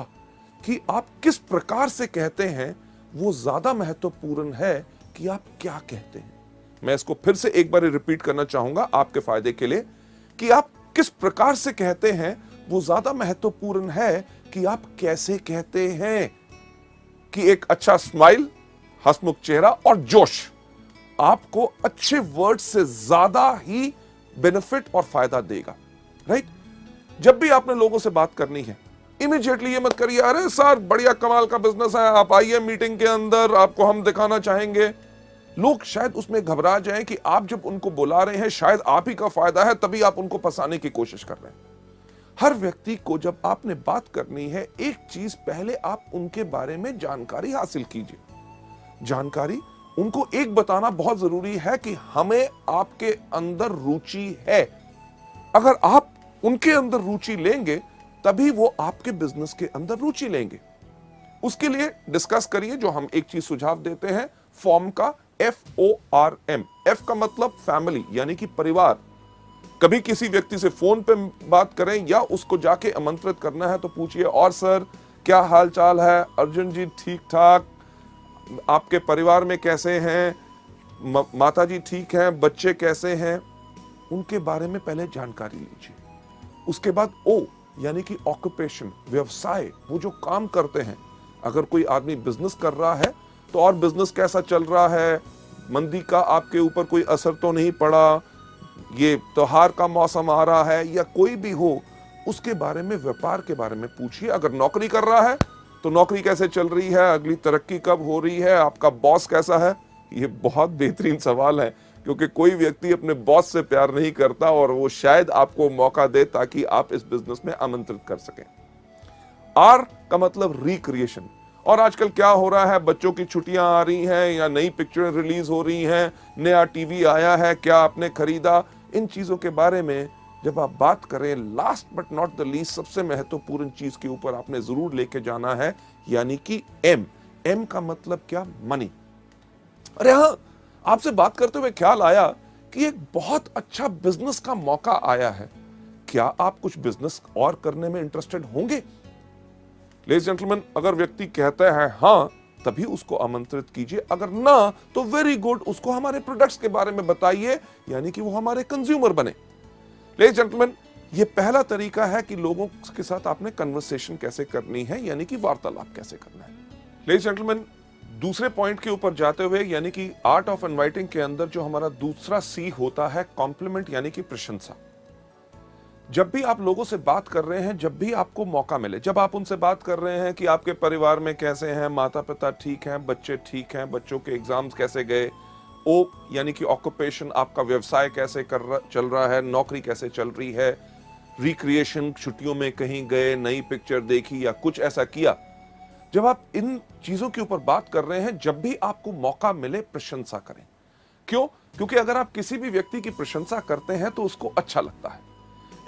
कि आप किस प्रकार से कहते हैं वो ज्यादा महत्वपूर्ण है कि आप क्या कहते हैं। मैं इसको फिर से एक बार रिपीट करना चाहूंगा आपके फायदे के लिए कि आप किस प्रकार से कहते हैं वो ज्यादा महत्वपूर्ण है कि आप कैसे कहते हैं। कि एक अच्छा स्माइल, हंसमुख चेहरा और जोश आपको अच्छे वर्ड से ज्यादा ही बेनिफिट और फायदा देगा, राइट। जब भी आपने लोगों से बात करनी है, इमीडिएटली ये मत करिए अरे सर बढ़िया कमाल का बिजनेस है, आप आइए मीटिंग के अंदर, आपको हम दिखाना चाहेंगे। लोग शायद उसमें घबरा जाएं कि आप जब उनको बुला रहे हैं शायद आप ही का फायदा है, तभी आप उनको फंसाने की कोशिश कर रहे हैं। हर व्यक्ति को जब आपने बात करनी है, एक चीज पहले आप उनके बारे में जानकारी हासिल कीजिए। जानकारी उनको एक बताना बहुत जरूरी है कि हमें आपके अंदर रुचि है। अगर आप उनके अंदर रुचि लेंगे तभी वो आपके बिजनेस के अंदर रुचि लेंगे। उसके लिए डिस्कस करिए, जो हम एक चीज सुझाव देते हैं फॉर्म का, FORM। F का मतलब फैमिली यानी कि परिवार। कभी किसी व्यक्ति से फोन पे बात करें या उसको जाके आमंत्रित करना है तो पूछिए और सर क्या हाल चाल है, अर्जुन जी ठीक ठाक, आपके परिवार में कैसे हैं, माता जी ठीक हैं, बच्चे कैसे हैं, उनके बारे में पहले जानकारी लीजिए। उसके बाद O यानी कि ऑक्यूपेशन, व्यवसाय, वो जो काम करते हैं। अगर कोई आदमी बिजनेस कर रहा है तो और बिजनेस कैसा चल रहा है, मंदी का आपके ऊपर कोई असर तो नहीं पड़ा, ये त्योहार का मौसम आ रहा है या कोई भी हो, उसके बारे में, व्यापार के बारे में पूछिए। अगर नौकरी कर रहा है तो नौकरी कैसे चल रही है, अगली तरक्की कब हो रही है, आपका बॉस कैसा है। ये बहुत बेहतरीन सवाल है क्योंकि कोई व्यक्ति अपने बॉस से प्यार नहीं करता और वो शायद आपको मौका दे ताकि आप इस बिजनेस में आमंत्रित कर सकें। R का मतलब रिक्रिएशन। और आजकल क्या हो रहा है, बच्चों की छुट्टियां आ रही हैं या नई पिक्चरें रिलीज हो रही हैं, नया टीवी आया है, क्या आपने खरीदा, इन चीजों के बारे में जब आप बात करें, last but not the least सबसे महत्वपूर्ण चीज के ऊपर आपने जरूर लेके जाना है, यानी कि M का मतलब क्या, मनी। अरे हाँ, आपसे बात करते हुए ख्याल आया कि एक बहुत अच्छा बिजनेस का मौका आया है, क्या आप कुछ बिजनेस और करने में इंटरेस्टेड होंगे। लेडीज जेंटलमैन, अगर व्यक्ति कहता है हाँ, तभी उसको आमंत्रित कीजिए, अगर ना तो वेरी गुड, उसको हमारे प्रोडक्ट्स के बारे में बताइए, यानी कि वो हमारे कंज्यूमर बने। लेडीज जेंटलमैन, ये पहला तरीका है कि लोगों के साथ आपने कन्वर्सेशन कैसे करनी है, यानी कि वार्तालाप कैसे करना है। लेडीज जेंटलमैन, दूसरे पॉइंट के ऊपर जाते हुए, यानी कि आर्ट ऑफ इनवाइटिंग के अंदर जो हमारा दूसरा C होता है, कॉम्प्लीमेंट यानी कि प्रशंसा। जब भी आप लोगों से बात कर रहे हैं, जब भी आपको मौका मिले, जब आप उनसे बात कर रहे हैं कि आपके परिवार में कैसे हैं, माता पिता ठीक हैं, बच्चे ठीक हैं, बच्चों के एग्जाम्स कैसे गए, O यानी कि ऑक्यूपेशन, आपका व्यवसाय कैसे चल रहा है, नौकरी कैसे चल रही है, रिक्रिएशन, छुट्टियों में कहीं गए, नई पिक्चर देखी या कुछ ऐसा किया। जब आप इन चीजों के ऊपर बात कर रहे हैं, जब भी आपको मौका मिले प्रशंसा करें। क्यों? क्योंकि अगर आप किसी भी व्यक्ति की प्रशंसा करते हैं तो उसको अच्छा लगता है।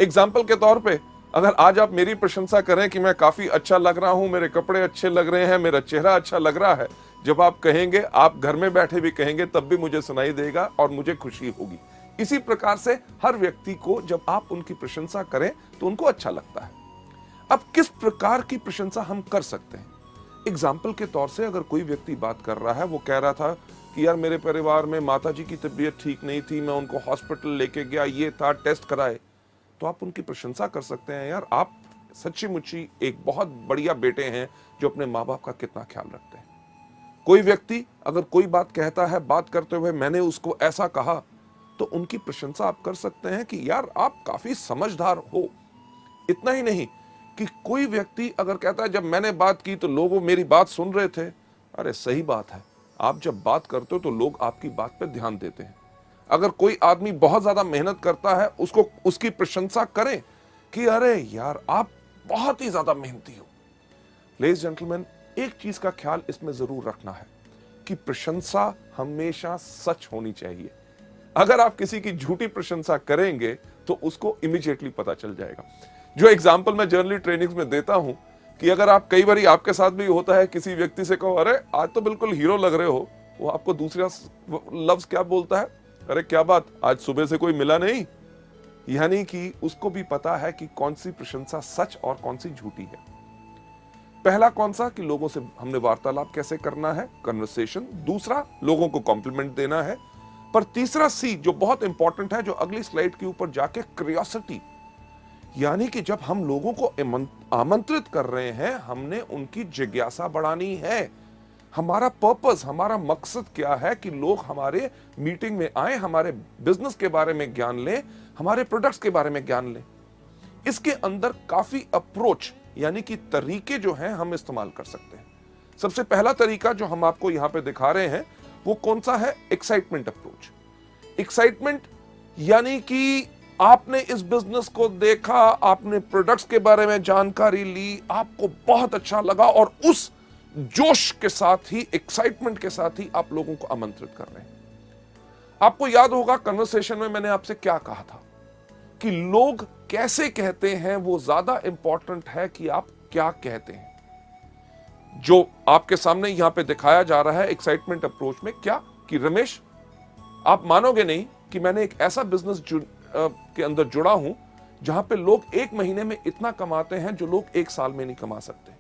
एग्जाम्पल के तौर पे, अगर आज आप मेरी प्रशंसा करें कि मैं काफी अच्छा लग रहा हूं, मेरे कपड़े अच्छे लग रहे हैं, मेरा चेहरा अच्छा लग रहा है, जब आप कहेंगे, आप घर में बैठे भी कहेंगे, तब भी मुझे सुनाई देगा और मुझे खुशी होगी। इसी प्रकार से हर व्यक्ति को जब आप उनकी प्रशंसा करें तो उनको अच्छा लगता है। अब किस प्रकार की प्रशंसा हम कर सकते हैं? एग्जाम्पल के तौर से, अगर कोई व्यक्ति बात कर रहा है, वो कह रहा था कि यार मेरे परिवार में माताजी की तबीयत ठीक नहीं थी, मैं उनको हॉस्पिटल लेके गया, ये था, टेस्ट कराए, तो आप उनकी प्रशंसा कर सकते हैं, यार आप सच्ची मुच्ची एक बहुत बढ़िया बेटे हैं जो अपने माँ बाप का कितना ख्याल रखते हैं। कोई व्यक्ति अगर कोई बात कहता है, बात करते हुए मैंने उसको ऐसा कहा, तो उनकी प्रशंसा आप कर सकते हैं कि यार आप काफी समझदार हो। इतना ही नहीं कि कोई व्यक्ति अगर कहता है जब मैंने बात की तो लोग मेरी बात सुन रहे थे, अरे सही बात है, आप जब बात करते हो तो लोग आपकी बात पे ध्यान देते हैं। अगर कोई आदमी बहुत ज्यादा मेहनत करता है, उसको उसकी प्रशंसा करें कि अरे यार आप बहुत ही ज्यादा मेहनती हो। लेडीज जेंटलमैन, एक चीज का ख्याल इसमें जरूर रखना है कि प्रशंसा हमेशा सच होनी चाहिए। अगर आप किसी की झूठी प्रशंसा करेंगे तो उसको इमीडिएटली पता चल जाएगा। जो एग्जाम्पल मैं जनरली ट्रेनिंग्स में देता हूं कि अगर आप कई बार आपके साथ भी होता है, किसी व्यक्ति से कहो अरे आज तो बिल्कुल हीरो लग रहे हो, वो आपको दूसरा लफ्ज क्या बोलता है, अरे क्या बात आज सुबह से कोई मिला नहीं। यानी कि उसको भी पता है कि कौन सी प्रशंसा सच और कौन सी झूठी है। पहला कौन सा कि लोगों से हमने वार्तालाप कैसे करना है, कन्वर्सेशन। दूसरा लोगों को कॉम्प्लीमेंट देना है। पर तीसरा सी जो बहुत इंपॉर्टेंट है, जो अगली स्लाइड के ऊपर जाके, क्यूरियोसिटी। यानी कि जब हम लोगों को आमंत्रित कर रहे हैं, हमने उनकी जिज्ञासा बढ़ानी है। हमारा पर्पस, हमारा मकसद क्या है कि लोग हमारे मीटिंग में आए, हमारे बिजनेस के बारे में ज्ञान लें, हमारे प्रोडक्ट्स के बारे में ज्ञान लें। इसके अंदर काफी अप्रोच यानी कि तरीके जो हैं हम इस्तेमाल कर सकते हैं। सबसे पहला तरीका जो हम आपको यहां पे दिखा रहे हैं वो कौन सा है, एक्साइटमेंट अप्रोच। एक्साइटमेंट यानी कि आपने इस बिजनेस को देखा, आपने प्रोडक्ट्स के बारे में जानकारी ली, आपको बहुत अच्छा लगा और उस जोश के साथ ही, एक्साइटमेंट के साथ ही आप लोगों को आमंत्रित कर रहे हैं। आपको याद होगा कन्वर्सेशन में मैंने आपसे क्या कहा था कि लोग कैसे कहते हैं वो ज्यादा इंपॉर्टेंट है कि आप क्या कहते हैं। जो आपके सामने यहां पे दिखाया जा रहा है एक्साइटमेंट अप्रोच में, क्या कि रमेश आप मानोगे नहीं कि मैंने एक ऐसा बिजनेस के अंदर जुड़ा हूं जहां पे लोग एक महीने में इतना कमाते हैं जो लोग एक साल में नहीं कमा सकते।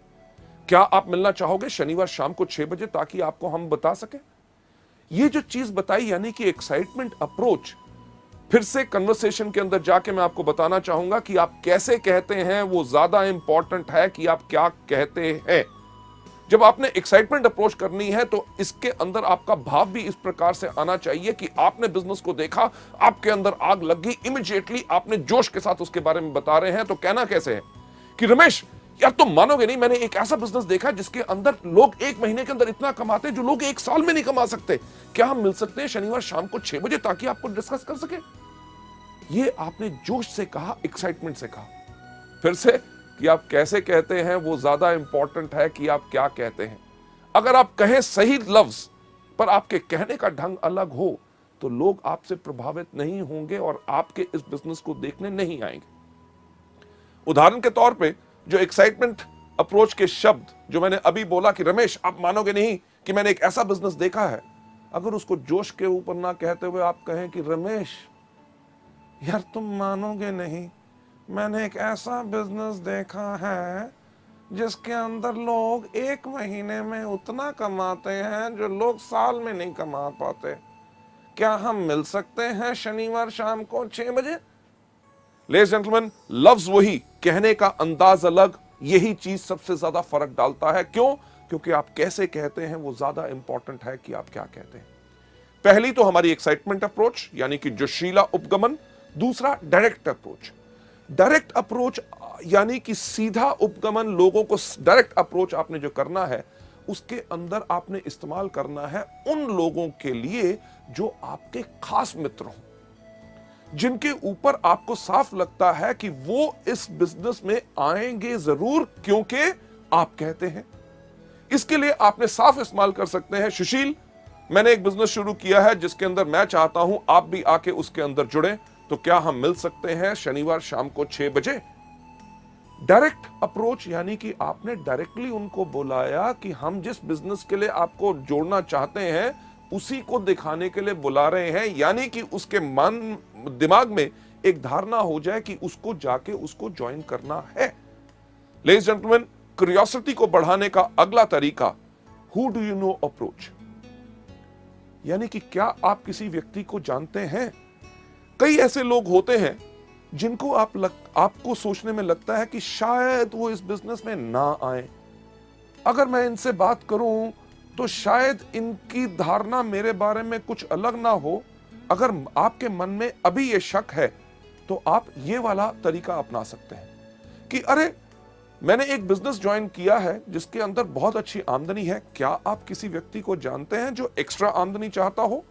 क्या आप मिलना चाहोगे शनिवार शाम को 6 बजे ताकि आपको हम बता सके। ये जो चीज बताई यानी कि एक्साइटमेंट अप्रोच। फिर से कन्वर्सेशन के अंदर जाके मैं आपको बताना चाहूंगा कि आप कैसे कहते हैं वो ज्यादा इंपॉर्टेंट है कि आप क्या कहते हैं। जब आपने एक्साइटमेंट अप्रोच करनी है तो इसके अंदर आपका भाव भी इस प्रकार से आना चाहिए कि आपने बिजनेस को देखा, आपके अंदर आग लग गई, इमीडिएटली आपने जोश के साथ उसके बारे में बता रहे हैं। तो कहना कैसे है कि रमेश यार तुम मानोगे नहीं, मैंने एक ऐसा बिजनेस देखा जिसके अंदर लोग एक महीने के अंदर इतना कमाते हैं जो लोग एक साल में नहीं कमा सकते। क्या हम मिल सकते हैं शनिवार शाम को 6 बजे ताकि आपको डिस्कस कर सके। ये आपने जोश से कहा, एक्साइटमेंट से कहा। फिर से कि आप कैसे कहते हैं वो ज्यादा इंपॉर्टेंट है कि आप क्या कहते हैं। अगर आप कहें सही लफ्ज पर आपके कहने का ढंग अलग हो तो लोग आपसे प्रभावित नहीं होंगे और आपके इस बिजनेस को देखने नहीं आएंगे। उदाहरण के तौर पे जो एक्साइटमेंट अप्रोच के शब्द जो मैंने अभी बोला कि रमेश आप मानोगे नहीं कि मैंने एक ऐसा बिजनेस देखा है, अगर उसको जोश के ऊपर ना कहते हुए आप कहें कि रमेश यार तुम मानोगे नहीं, मैंने एक ऐसा बिजनेस देखा है जिसके अंदर लोग एक महीने में उतना कमाते हैं जो लोग साल में नहीं कमा पाते। क्या हम मिल सकते हैं शनिवार शाम को 6 बजे। लेडीज जेंटलमैन, लफ्ज वही, कहने का अंदाज अलग, यही चीज सबसे ज्यादा फर्क डालता है। क्यों? क्योंकि आप कैसे कहते हैं वो ज्यादा इंपॉर्टेंट है कि आप क्या कहते हैं। पहली तो हमारी एक्साइटमेंट अप्रोच यानी कि जोशीला उपगमन। दूसरा डायरेक्ट अप्रोच। डायरेक्ट अप्रोच यानी कि सीधा उपगमन। लोगों को डायरेक्ट अप्रोच आपने जो करना है उसके अंदर आपने इस्तेमाल करना है उन लोगों के लिए जो आपके खास मित्र हों, जिनके ऊपर आपको साफ लगता है कि वो इस बिजनेस में आएंगे जरूर क्योंकि आप कहते हैं। इसके लिए आपने साफ इस्तेमाल कर सकते हैं, सुशील मैंने एक बिजनेस शुरू किया है जिसके अंदर मैं चाहता हूं आप भी आके उसके अंदर जुड़े, तो क्या हम मिल सकते हैं शनिवार शाम को 6 बजे। डायरेक्ट अप्रोच यानी कि आपने डायरेक्टली उनको बुलाया कि हम जिस बिजनेस के लिए आपको जोड़ना चाहते हैं उसी को दिखाने के लिए बुला रहे हैं, यानी कि उसके मन दिमाग में एक धारणा हो जाए कि उसको जाके उसको ज्वाइन करना है। लेडीज जेंटलमैन, क्यूरियोसिटी को बढ़ाने का अगला तरीका who do you know approach, यानी कि क्या आप किसी व्यक्ति को जानते हैं। कई ऐसे लोग होते हैं जिनको आपको सोचने में लगता है कि शायद वो इस बिजनेस में ना आए। अगर मैं इनसे बात करूं तो शायद इनकी धारणा मेरे बारे में कुछ अलग ना हो। अगर आपके मन में अभी ये शक है तो आप ये वाला तरीका अपना सकते हैं कि अरे मैंने एक बिजनेस ज्वाइन किया है जिसके अंदर बहुत अच्छी आमदनी है। क्या आप किसी व्यक्ति को जानते हैं जो एक्स्ट्रा आमदनी चाहता हो?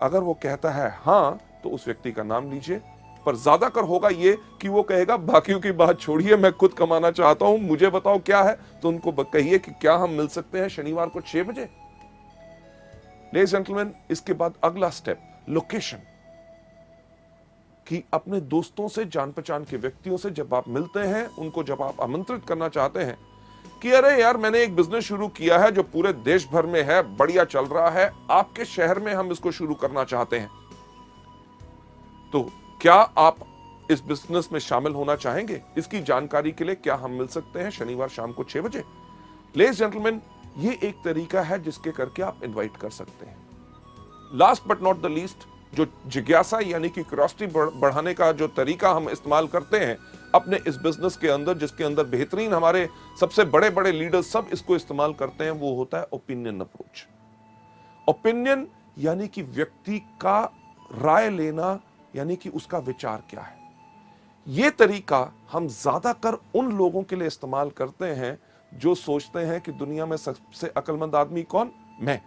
अगर वो कहता है हां, तो उस व्यक्ति का नाम लीजिए। पर ज्यादातर होगा ये कि वो कहेगा बाकियों की बात छोड़िए, मैं खुद कमाना चाहता हूं, मुझे बताओ क्या है। तो उनको कहिए कि क्या हम मिल सकते हैं शनिवार को 6 बजे। लेडीज जेंटलमैन, इसके बाद अगला स्टेप लोकेशन, कि अपने दोस्तों से, जान पहचान के व्यक्तियों से जब आप मिलते हैं, उनको जब आप आमंत्रित करना चाहते हैं कि अरे यार मैंने एक बिजनेस शुरू किया है जो पूरे देश भर में है, बढ़िया चल रहा है, आपके शहर में हम इसको शुरू करना चाहते हैं, तो क्या आप इस बिजनेस में शामिल होना चाहेंगे? इसकी जानकारी के लिए क्या हम मिल सकते हैं शनिवार शाम को 6 बजे? लेडीज जेंटलमैन, ये एक तरीका है जिसके करके आप इनवाइट कर सकते हैं। Last but not the least, जो जिज्ञासा यानी कि क्यूरियोसिटी बढ़ाने का जो तरीका हम इस्तेमाल करते हैं अपने इस बिजनेस के अंदर, जिसके अंदर बेहतरीन हमारे सबसे बड़े बड़े लीडर्स सब इसको इस्तेमाल करते हैं, वो होता है ओपिनियन अप्रोच। ओपिनियन यानी कि व्यक्ति का राय लेना, यानी कि उसका विचार क्या है। यह तरीका हम ज्यादातर उन लोगों के लिए इस्तेमाल करते हैं जो सोचते हैं कि दुनिया में सबसे अक्लमंद आदमी कौन? मैं।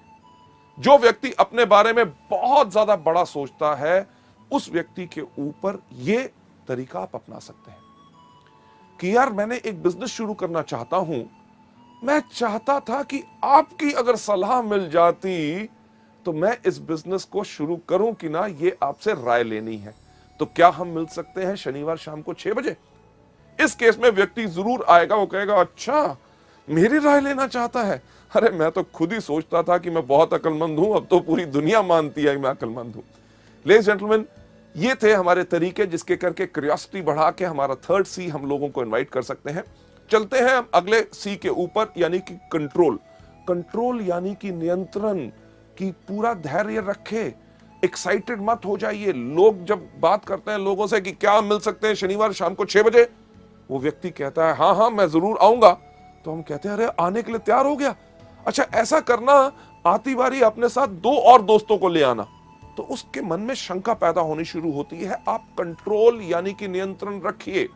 जो व्यक्ति अपने बारे में बहुत ज्यादा बड़ा सोचता है, उस व्यक्ति के ऊपर यह तरीका आप अपना सकते हैं कि यार मैंने एक बिजनेस शुरू करना चाहता हूं, मैं चाहता था कि आपकी अगर सलाह मिल जाती तो मैं इस बिजनेस को शुरू करूं कि ना, ये आपसे राय लेनी है। तो क्या हम मिल सकते हैं शनिवार शाम को 6 बजे? इस केस में व्यक्ति जरूर आएगा, वो कहेगा अच्छा मेरी राय लेना चाहता है, अरे मैं तो खुद ही सोचता था कि मैं बहुत अक्लमंद हूं, अब तो पूरी दुनिया मानती है कि मैं अक्लमंद हूं। लेडीज जेंटलमैन, ये थे हमारे तरीके जिसके करके क्यूरियोसिटी बढ़ा के हमारा थर्ड सी हम लोगों को इनवाइट कर सकते हैं। चलते हैं हम अगले सी के ऊपर, यानी कि कंट्रोल। कंट्रोल यानी कि नियंत्रण, की पूरा धैर्य रखे, एक्साइटेड मत हो जाइए। लोग जब बात करते हैं लोगों से कि क्या मिल सकते हैं शनिवार शाम को 6 बजे, वो व्यक्ति कहता है हाँ हाँ मैं जरूर आऊंगा, तो हम कहते हैं अरे आने के लिए तैयार हो गया, अच्छा ऐसा करना, आती बारी अपने साथ 2 और दोस्तों को ले आना। तो उसके मन में शंका पैदा होनी शुरू होती है। आप कंट्रोल यानी कि नियंत्रण रखिए।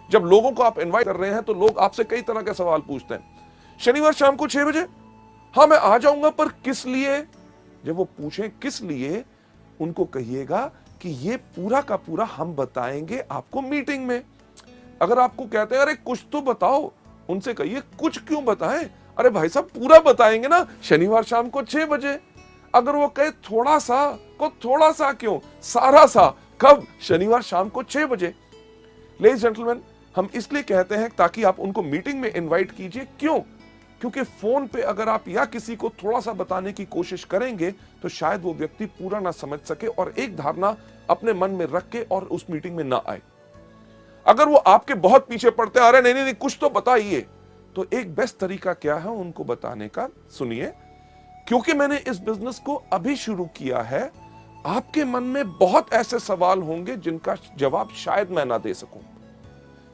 जब लोगों को आप इनवाइट कर रहे हैं तो लोग आपसे कई तरह के सवाल पूछते हैं, शनिवार शाम को 6 बजे, हाँ मैं आ जाऊंगा, पर किस लिए? जब वो पूछें किस लिए, उनको कहिएगा कि ये पूरा का पूरा हम बताएंगे आपको मीटिंग में। अगर आपको कहते हैं अरे कुछ तो बताओ, उनसे कहिए कुछ क्यों बताएं, अरे भाई साहब पूरा बताएंगे ना शनिवार शाम को 6 बजे। अगर वो कहे थोड़ा सा, को थोड़ा सा क्यों, सारा सा, कब? शनिवार शाम को 6 बजे। लेडीज जेंटलमैन, हम इसलिए कहते हैं ताकि आप उनको मीटिंग में इनवाइट कीजिए। क्यों? क्योंकि फोन पे अगर आप या किसी को थोड़ा सा बताने की कोशिश करेंगे तो शायद वो व्यक्ति पूरा ना समझ सके और एक धारणा अपने मन में रख के और उस मीटिंग में ना आए। अगर वो आपके बहुत पीछे पड़ते हैं, अरे नहीं नहीं कुछ तो बताइए, तो एक बेस्ट तरीका क्या है उनको बताने का? सुनिए, क्योंकि मैंने इस बिजनेस को अभी शुरू किया है, आपके मन में बहुत ऐसे सवाल होंगे जिनका जवाब शायद मैं ना दे सकूं।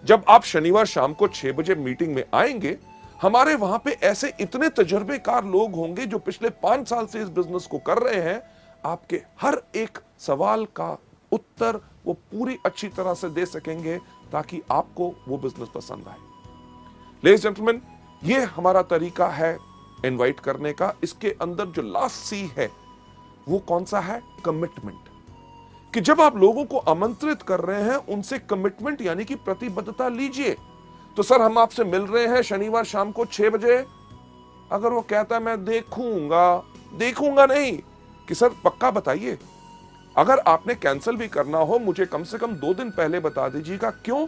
जब आप शनिवार शाम को 6 बजे मीटिंग में आएंगे, हमारे वहां पे ऐसे इतने तजर्बेकार लोग होंगे जो पिछले 5 साल से इस बिजनेस को कर रहे हैं। आपके हर एक सवाल का उत्तर वो पूरी अच्छी तरह से दे सकेंगे ताकि आपको वो बिजनेस पसंद आए। लेडीज जेंटलमैन, ये हमारा तरीका है इनवाइट करने का। इसके अंदर जो लास्ट सी है वो कौन सा है? कमिटमेंट। कि जब आप लोगों को आमंत्रित कर रहे हैं, उनसे कमिटमेंट यानी कि प्रतिबद्धता लीजिए। तो सर हम आपसे मिल रहे हैं शनिवार शाम को 6 बजे। अगर वो कहता है मैं देखूंगा नहीं, कि सर पक्का बताइए। अगर आपने कैंसिल भी करना हो, मुझे कम से कम 2 दिन पहले बता दीजिएगा। क्यों?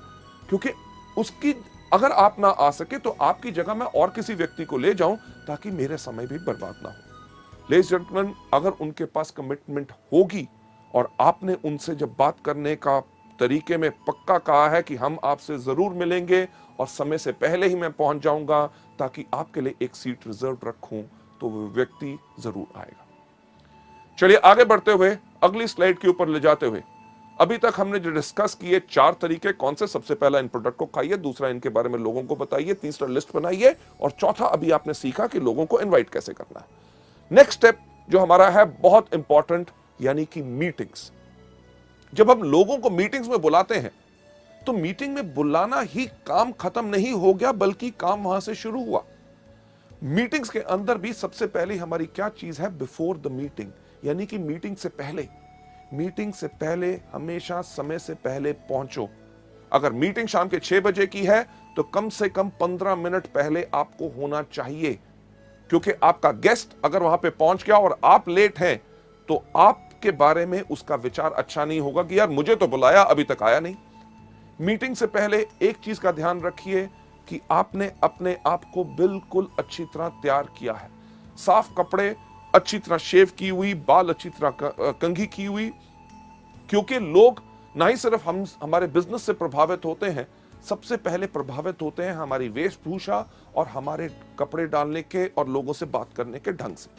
क्योंकि उसकी अगर आप ना आ सके तो आपकी जगह मैं और किसी व्यक्ति को ले जाऊं ताकि मेरे समय भी बर्बाद ना हो। लेडीज जेंटलमैन, अगर उनके पास कमिटमेंट होगी और आपने उनसे जब बात करने का तरीके में पक्का कहा है कि हम आपसे जरूर मिलेंगे और समय से पहले ही मैं पहुंच जाऊंगा ताकि आपके लिए एक सीट रिजर्व रखूं, तो वो व्यक्ति जरूर आएगा। चलिए आगे बढ़ते हुए अगली स्लाइड के ऊपर ले जाते हुए, अभी तक हमने जो डिस्कस किए 4 तरीके कौन से? सबसे पहला इन प्रोडक्ट को खाइए, दूसरा इनके बारे में लोगों को बताइए, तीसरा लिस्ट बनाइए, और चौथा अभी आपने सीखा कि लोगों को इनवाइट कैसे करना है। नेक्स्ट स्टेप जो हमारा है बहुत इंपॉर्टेंट, यानी कि मीटिंग्स। जब हम लोगों को मीटिंग्स में बुलाते हैं, तो मीटिंग में बुलाना ही काम खत्म नहीं हो गया, बल्कि काम वहां से शुरू हुआ। मीटिंग्स के अंदर भी सबसे पहले हमारी क्या चीज है? बिफोर द मीटिंग, यानी कि मीटिंग से पहले। मीटिंग से पहले हमेशा समय से पहले पहुंचो। अगर मीटिंग शाम के 6 बजे की है तो कम से कम 15 मिनट पहले आपको होना चाहिए, क्योंकि आपका गेस्ट अगर वहां पे पहुंच गया और आप लेट हैं तो आपके बारे में उसका विचार अच्छा नहीं होगा कि यार मुझे तो बुलाया, अभी तक आया नहीं। मीटिंग से पहले एक चीज का ध्यान रखिए कि आपने अपने आप को बिल्कुल अच्छी तरह तैयार किया है। साफ कपड़े, अच्छी तरह शेव की हुई, बाल अच्छी तरह कंघी की हुई, क्योंकि लोग ना ही सिर्फ हमारे बिजनेस से प्रभावित होते हैं, सबसे पहले प्रभावित होते हैं हमारी वेशभूषा और हमारे कपड़े डालने के और लोगों से बात करने के ढंग से।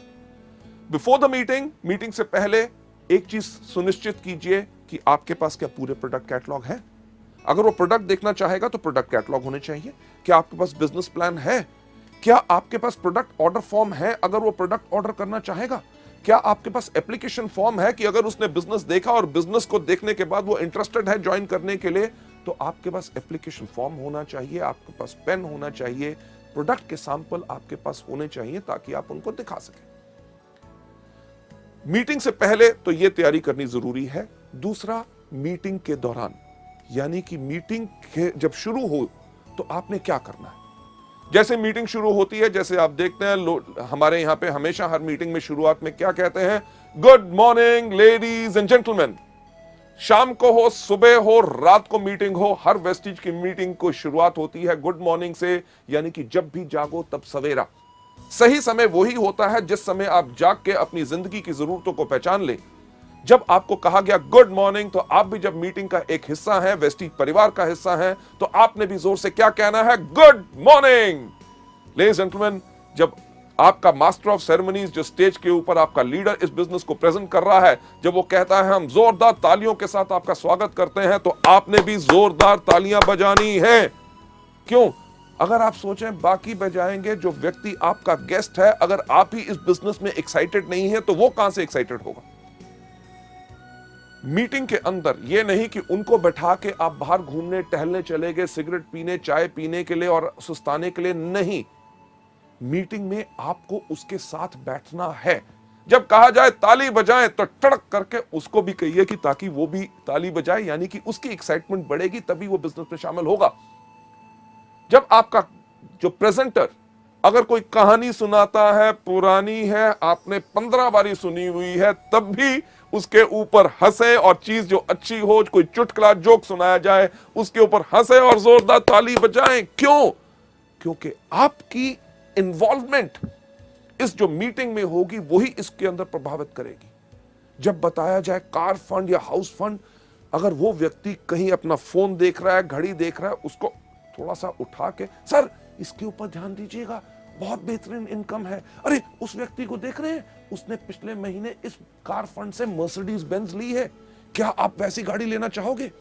बिफोर द मीटिंग, मीटिंग से पहले एक चीज सुनिश्चित कीजिए कि आपके पास क्या पूरे प्रोडक्ट कैटलॉग है। अगर वो प्रोडक्ट देखना चाहेगा तो प्रोडक्ट कैटलॉग होने चाहिए। क्या आपके पास बिजनेस प्लान है? क्या आपके पास प्रोडक्ट ऑर्डर फॉर्म है अगर वो प्रोडक्ट ऑर्डर करना चाहेगा? क्या आपके पास एप्लीकेशन फॉर्म है कि अगर उसने बिजनेस देखा और बिजनेस को देखने के बाद वो इंटरेस्टेड है ज्वाइन करने के लिए, तो आपके पास एप्लीकेशन फॉर्म होना चाहिए, आपके पास पेन होना चाहिए, प्रोडक्ट के सैंपल आपके पास होने चाहिए ताकि आप उनको दिखा सकें। मीटिंग से पहले तो यह तैयारी करनी जरूरी है। दूसरा, मीटिंग के दौरान, यानी कि मीटिंग जब शुरू हो तो आपने क्या करना है। जैसे मीटिंग शुरू होती है, जैसे आप देखते हैं हमारे यहां पे हमेशा हर मीटिंग में शुरुआत में क्या कहते हैं? Good morning ladies and gentleman. शाम को हो, सुबह हो, रात को मीटिंग हो, हर वेस्टिज की मीटिंग को शुरुआत होती है गुड मॉर्निंग से, यानी कि जब भी जागो तब सवेरा। सही समय वही होता है जिस समय आप जाग के अपनी जिंदगी की जरूरतों को पहचान ले। जब आपको कहा गया गुड मॉर्निंग, तो आप भी जब मीटिंग का एक हिस्सा है, वेस्टिज परिवार का हिस्सा है, तो आपने भी जोर से क्या कहना है? Good morning. Ladies and gentleman, जब आपका मास्टर ऑफ सेरेमनीज, जो स्टेज के ऊपर आपका लीडर इस बिजनेस को प्रेजेंट कर रहा है, जब वो कहता है हम जोरदार तालियों के साथ आपका स्वागत करते हैं, तो आपने भी जोरदार तालियां बजानी है। क्यों? अगर आप सोचें बाकी बजाएंगे, जो व्यक्ति आपका गेस्ट है, अगर आप ही इस बिजनेस में एक्साइटेड नहीं है तो वो कहां से एक्साइटेड होगा? मीटिंग के अंदर यह नहीं कि उनको बैठा के आप बाहर घूमने टहलने चले गए, सिगरेट पीने, चाय पीने के लिए और सुस्ताने के लिए नहीं। मीटिंग में आपको उसके साथ बैठना है। जब कहा जाए ताली बजाएं तो टड़क करके उसको भी कहिए कि ताकि वो भी ताली बजाए, यानी कि उसकी एक्साइटमेंट बढ़ेगी, तभी वो बिजनेस में शामिल होगा। जब आपका जो प्रेजेंटर अगर कोई कहानी सुनाता है, पुरानी है, आपने 15 बारी सुनी हुई है, तब भी उसके ऊपर हंसे, और चीज जो अच्छी हो, कोई चुटकुला जोक सुनाया जाए, उसके ऊपर हंसे और जोरदार ताली बजाएं। क्यों? क्योंकि आपकी इन्वॉल्वमेंट इस जो मीटिंग में होगी वही इसके अंदर प्रभावित करेगी। जब बताया जाए कार फंड या हाउस फंड, अगर वो व्यक्ति कहीं अपना फोन देख रहा है, घड़ी देख रहा है, उसको थोड़ा सा उठा के, सर इसके ऊपर ध्यान दीजिएगा, बहुत बेहतरीन इनकम है। अरे उस व्यक्ति को देख रहे हैं, उसने पिछले महीने इस कार फंड से मर्सिडीज बेंज ली है, क्या आप वैसी गाड़ी लेना चाहोगे?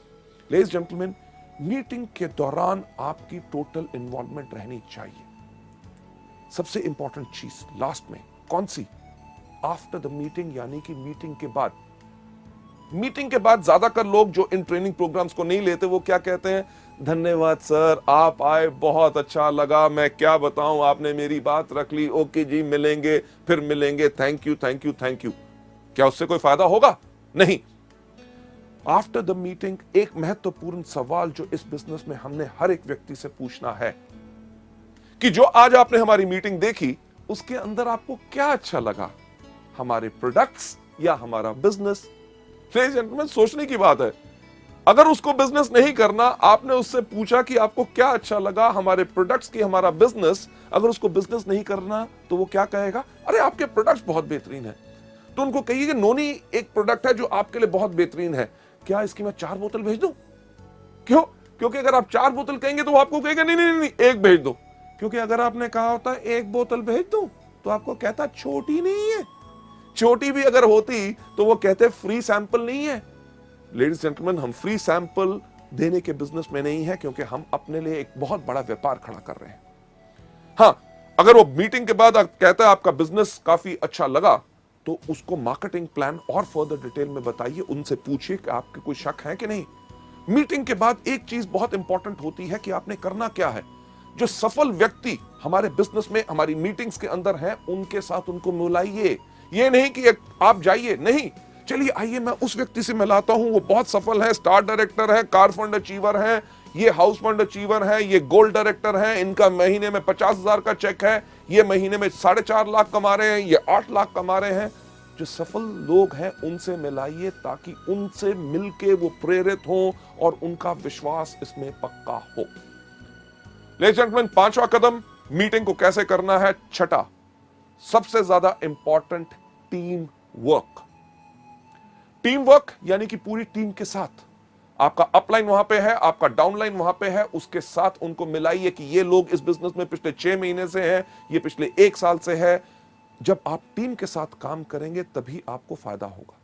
लेडीज जेंटलमैन, मीटिंग के दौरान आपकी टोटल इन्वॉल्वमेंट रहनी चाहिए। सबसे इंपॉर्टेंट चीज लास्ट में कौन सी? आफ्टर द मीटिंग, यानी कि मीटिंग के बाद। मीटिंग के बाद ज्यादातर लोग जो इन ट्रेनिंग प्रोग्राम्स को नहीं लेते, वो क्या कहते हैं? धन्यवाद सर, आप आए, बहुत अच्छा लगा, मैं क्या बताऊं, आपने मेरी बात रख ली, ओके जी, मिलेंगे, फिर मिलेंगे, thank you thank you thank you. क्या उससे कोई फायदा होगा? नहीं। आफ्टर द मीटिंग एक महत्वपूर्ण सवाल जो इस बिजनेस में हमने हर एक व्यक्ति से पूछना है कि जो आज आपने हमारी मीटिंग देखी, उसके अंदर आपको क्या अच्छा लगा, हमारे प्रोडक्ट्स या हमारा बिजनेस? लेडीज एंड जेंटलमैन, सोचने की बात है। अगर उसको बिजनेस नहीं करना, आपने उससे पूछा कि आपको क्या अच्छा लगा, हमारे प्रोडक्ट्स की, हमारा बिजनेस, अगर उसको बिजनेस नहीं करना तो वो क्या कहेगा? अरे आपके प्रोडक्ट्स बहुत बेहतरीन है। तो उनको कहिए कि नोनी एक प्रोडक्ट है जो आपके लिए बहुत बेहतरीन है, क्या इसकी मैं 4 बोतल भेज दूं? क्यों? क्योंकि अगर आप 4 बोतल कहेंगे तो वो आपको कहेगा नहीं नहीं नहीं, 1 भेज दो। क्योंकि अगर आपने कहा होता 1 बोतल भेज दो, तो आपको कहता छोटी नहीं है। छोटी भी अगर होती तो वो कहते फ्री सैंपल नहीं है। लेडीज जेंटलमैन, हम फ्री सैंपल देने के बिजनेस में नहीं है, क्योंकि हम अपने लिए एक बहुत बड़ा व्यापार खड़ा कर रहे हैं। हां, अगर वो मीटिंग के बाद कहता है आपका बिजनेस काफी अच्छा लगा, तो उसको मार्केटिंग प्लान और फर्दर डिटेल में बताइए, उनसे पूछिए कि आपके कोई शक है कि नहीं। मीटिंग के बाद एक चीज बहुत इंपॉर्टेंट होती है कि आपने करना क्या है। जो सफल व्यक्ति हमारे बिजनेस में हमारी मीटिंग्स के अंदर हैं, उनके साथ उनको मिलाइए। ये नहीं कि आप जाइए, नहीं, चलिए आइए मैं उस व्यक्ति से मिलाता हूं, वो बहुत सफल है, स्टार डायरेक्टर है, कार फंड अचीवर है, ये हाउस फंड अचीवर है, ये गोल्ड डायरेक्टर है, इनका महीने में 50,000 का चेक है, ये महीने में 4.5 लाख कमा रहे हैं, ये 8 लाख कमा रहे हैं। जो सफल लोग हैं उनसे मिलाइए, ताकि उनसे मिलके वो प्रेरित हो और उनका विश्वास इसमें पक्का हो। लेडीज एंड जेंटलमैन, 5वां कदम मीटिंग को कैसे करना है। छठा, सबसे ज्यादा important, team work. Team work यानी कि पूरी टीम के साथ, आपका अपलाइन वहां पे है, आपका डाउनलाइन वहां पे है, उसके साथ उनको मिलाइए कि ये लोग इस बिजनेस में पिछले 6 महीने से हैं, ये पिछले 1 साल से है। जब आप टीम के साथ काम करेंगे तभी आपको फायदा होगा।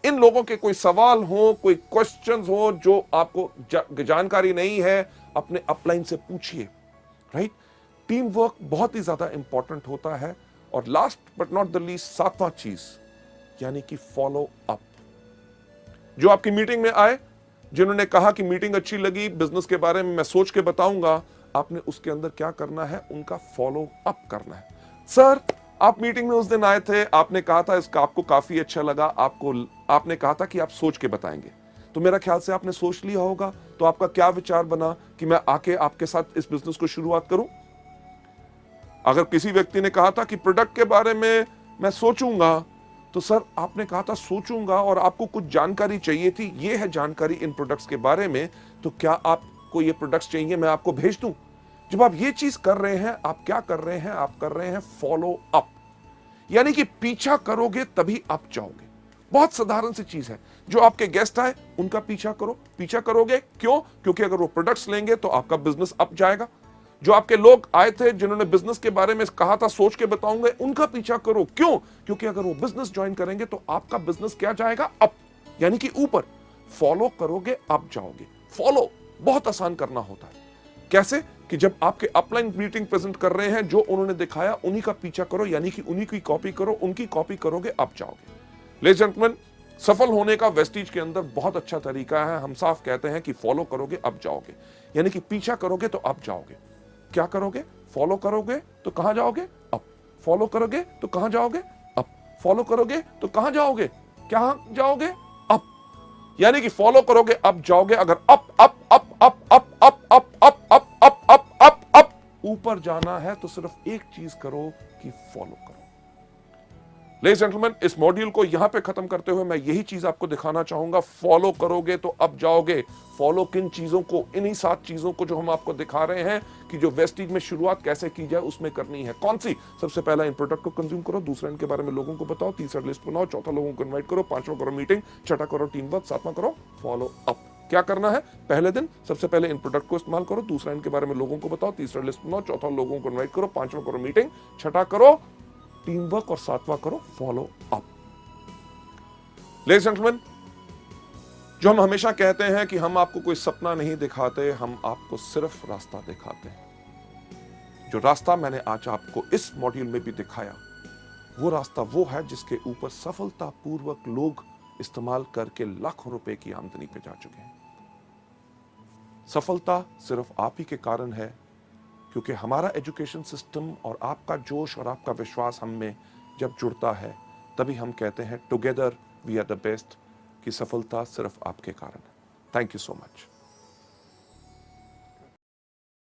इन लोगों के कोई सवाल हो, कोई क्वेश्चंस हो जो आपको जानकारी नहीं है, अपने अपलाइन से पूछिए, राइट। टीम वर्क बहुत ही ज्यादा इंपॉर्टेंट होता है। और last but not the least, 7वां चीज यानी कि फॉलो अप। जो आपकी मीटिंग में आए, जिन्होंने कहा कि मीटिंग अच्छी लगी, बिजनेस के बारे में मैं सोच के बताऊंगा, आपने उसके अंदर क्या करना है, उनका फॉलो अप करना है। सर, आप मीटिंग में उस दिन आए थे, आपने कहा था इसका आपको काफी अच्छा लगा, आपने कहा था कि आप सोच के बताएंगे, तो मेरा ख्याल से आपने सोच लिया होगा। तो आपका क्या विचार बना कि मैं आके आपके साथ इस बिजनेस को शुरुआत करूं? अगर किसी व्यक्ति ने कहा था कि प्रोडक्ट के बारे में मैं सोचूंगा, तो सर आपने कहा था सोचूंगा और आपको कुछ जानकारी चाहिए थी, ये है जानकारी इन प्रोडक्ट्स के बारे में, तो क्या आपको ये प्रोडक्ट्स चाहिए, मैं आपको भेज दूं? जब आप ये चीज कर रहे हैं, आप क्या कर रहे हैं, आप कर रहे हैं फॉलो अप, यानी कि पीछा करोगे तभी आप जाओगे। बहुत साधारण सी चीज है। जो आपके गेस्ट आए उनका पीछा करो। पीछा करोगे क्यों? क्योंकि अगर वो प्रोडक्ट्स लेंगे तो आपका बिजनेस अप जाएगा। जो आपके लोग आए थे जिन्होंने बिजनेस के बारे में कहा था सोच के बताऊंगा, उनका पीछा करो। क्यों? क्योंकि अगर वो बिजनेस ज्वाइन करेंगे तो आपका बिजनेस क्या जाएगा? अप, यानी कि ऊपर। फॉलो करोगे अप जाओगे। फॉलो बहुत आसान करना होता है। कैसे? कि जब आपके अपलाइन मीटिंग प्रेजेंट कर रहे हैं, जो उन्होंने दिखाया उन्हीं का पीछा करो, यानी कि उन्हीं की कॉपी करो, उनकी कॉपी करोगे अप जाओगे। लेडीज एंड जेंटलमैन, सफल होने का वेस्टीज के अंदर बहुत अच्छा तरीका है। हम साफ कहते हैं कि फॉलो करोगे अप जाओगे, यानी कि पीछा करोगे तो अप जाओगे। क्या करोगे? फॉलो करोगे तो कहां जाओगे? अप। फॉलो करोगे तो कहां जाओगे? अप। फॉलो करोगे तो कहां जाओगे? क्या जाओगे? अप। यानी कि फॉलो करोगे अप जाओगे। अगर up up up up up up up up up up up up up ऊपर जाना है तो सिर्फ एक चीज करो कि फॉलो करो। लेडीज एंड जेंटलमैन, इस मॉड्यूल को यहां पे खत्म करते हुए मैं यही चीज आपको दिखाना चाहूंगा। फॉलो करोगे तो अब जाओगे। फॉलो किन चीजों को? इन्हीं 7 चीजों को जो हम आपको दिखा रहे हैं कि जो वेस्टीज में शुरुआत कैसे की जाए, उसमें करनी है। कौन सी? सबसे पहला, इन प्रोडक्ट को कंज्यूम करो। दूसरा, इनके बारे में लोगों को बताओ। तीसरा, लिस्ट बनाओ। चौथा, लोगों को इन्वाइट करो। 5वां, करो मीटिंग। छठा, करो टीम वर्क। 7वां, करो फॉलो अप। क्या करना है? पहले दिन सबसे पहले इन प्रोडक्ट को इस्तेमाल करो। दूसरा, इनके बारे में लोगों को बताओ। तीसरा, लिस्ट बनाओ। चौथा, लोगों को इन्वाइट करो। 5वां, करो मीटिंग। छठा, करो टीम वर्क। और 7वां, करो follow up. Ladies and gentleman, जो हम हमेशा कहते हैं कि हम आपको कोई सपना नहीं दिखाते, हम आपको सिर्फ रास्ता दिखाते हैं। जो रास्ता मैंने आज आपको इस मॉड्यूल में भी दिखाया, वो रास्ता वो है जिसके ऊपर सफलतापूर्वक लोग इस्तेमाल करके लाखों रुपए की आमदनी पे जा चुके हैं। सफलता सिर्फ आप ही के कारण है, क्योंकि हमारा एजुकेशन सिस्टम और आपका जोश और आपका विश्वास हम में जब जुड़ता है, तभी हम कहते हैं together we are the best, कि सफलता सिर्फ आपके कारण है। Thank you so much.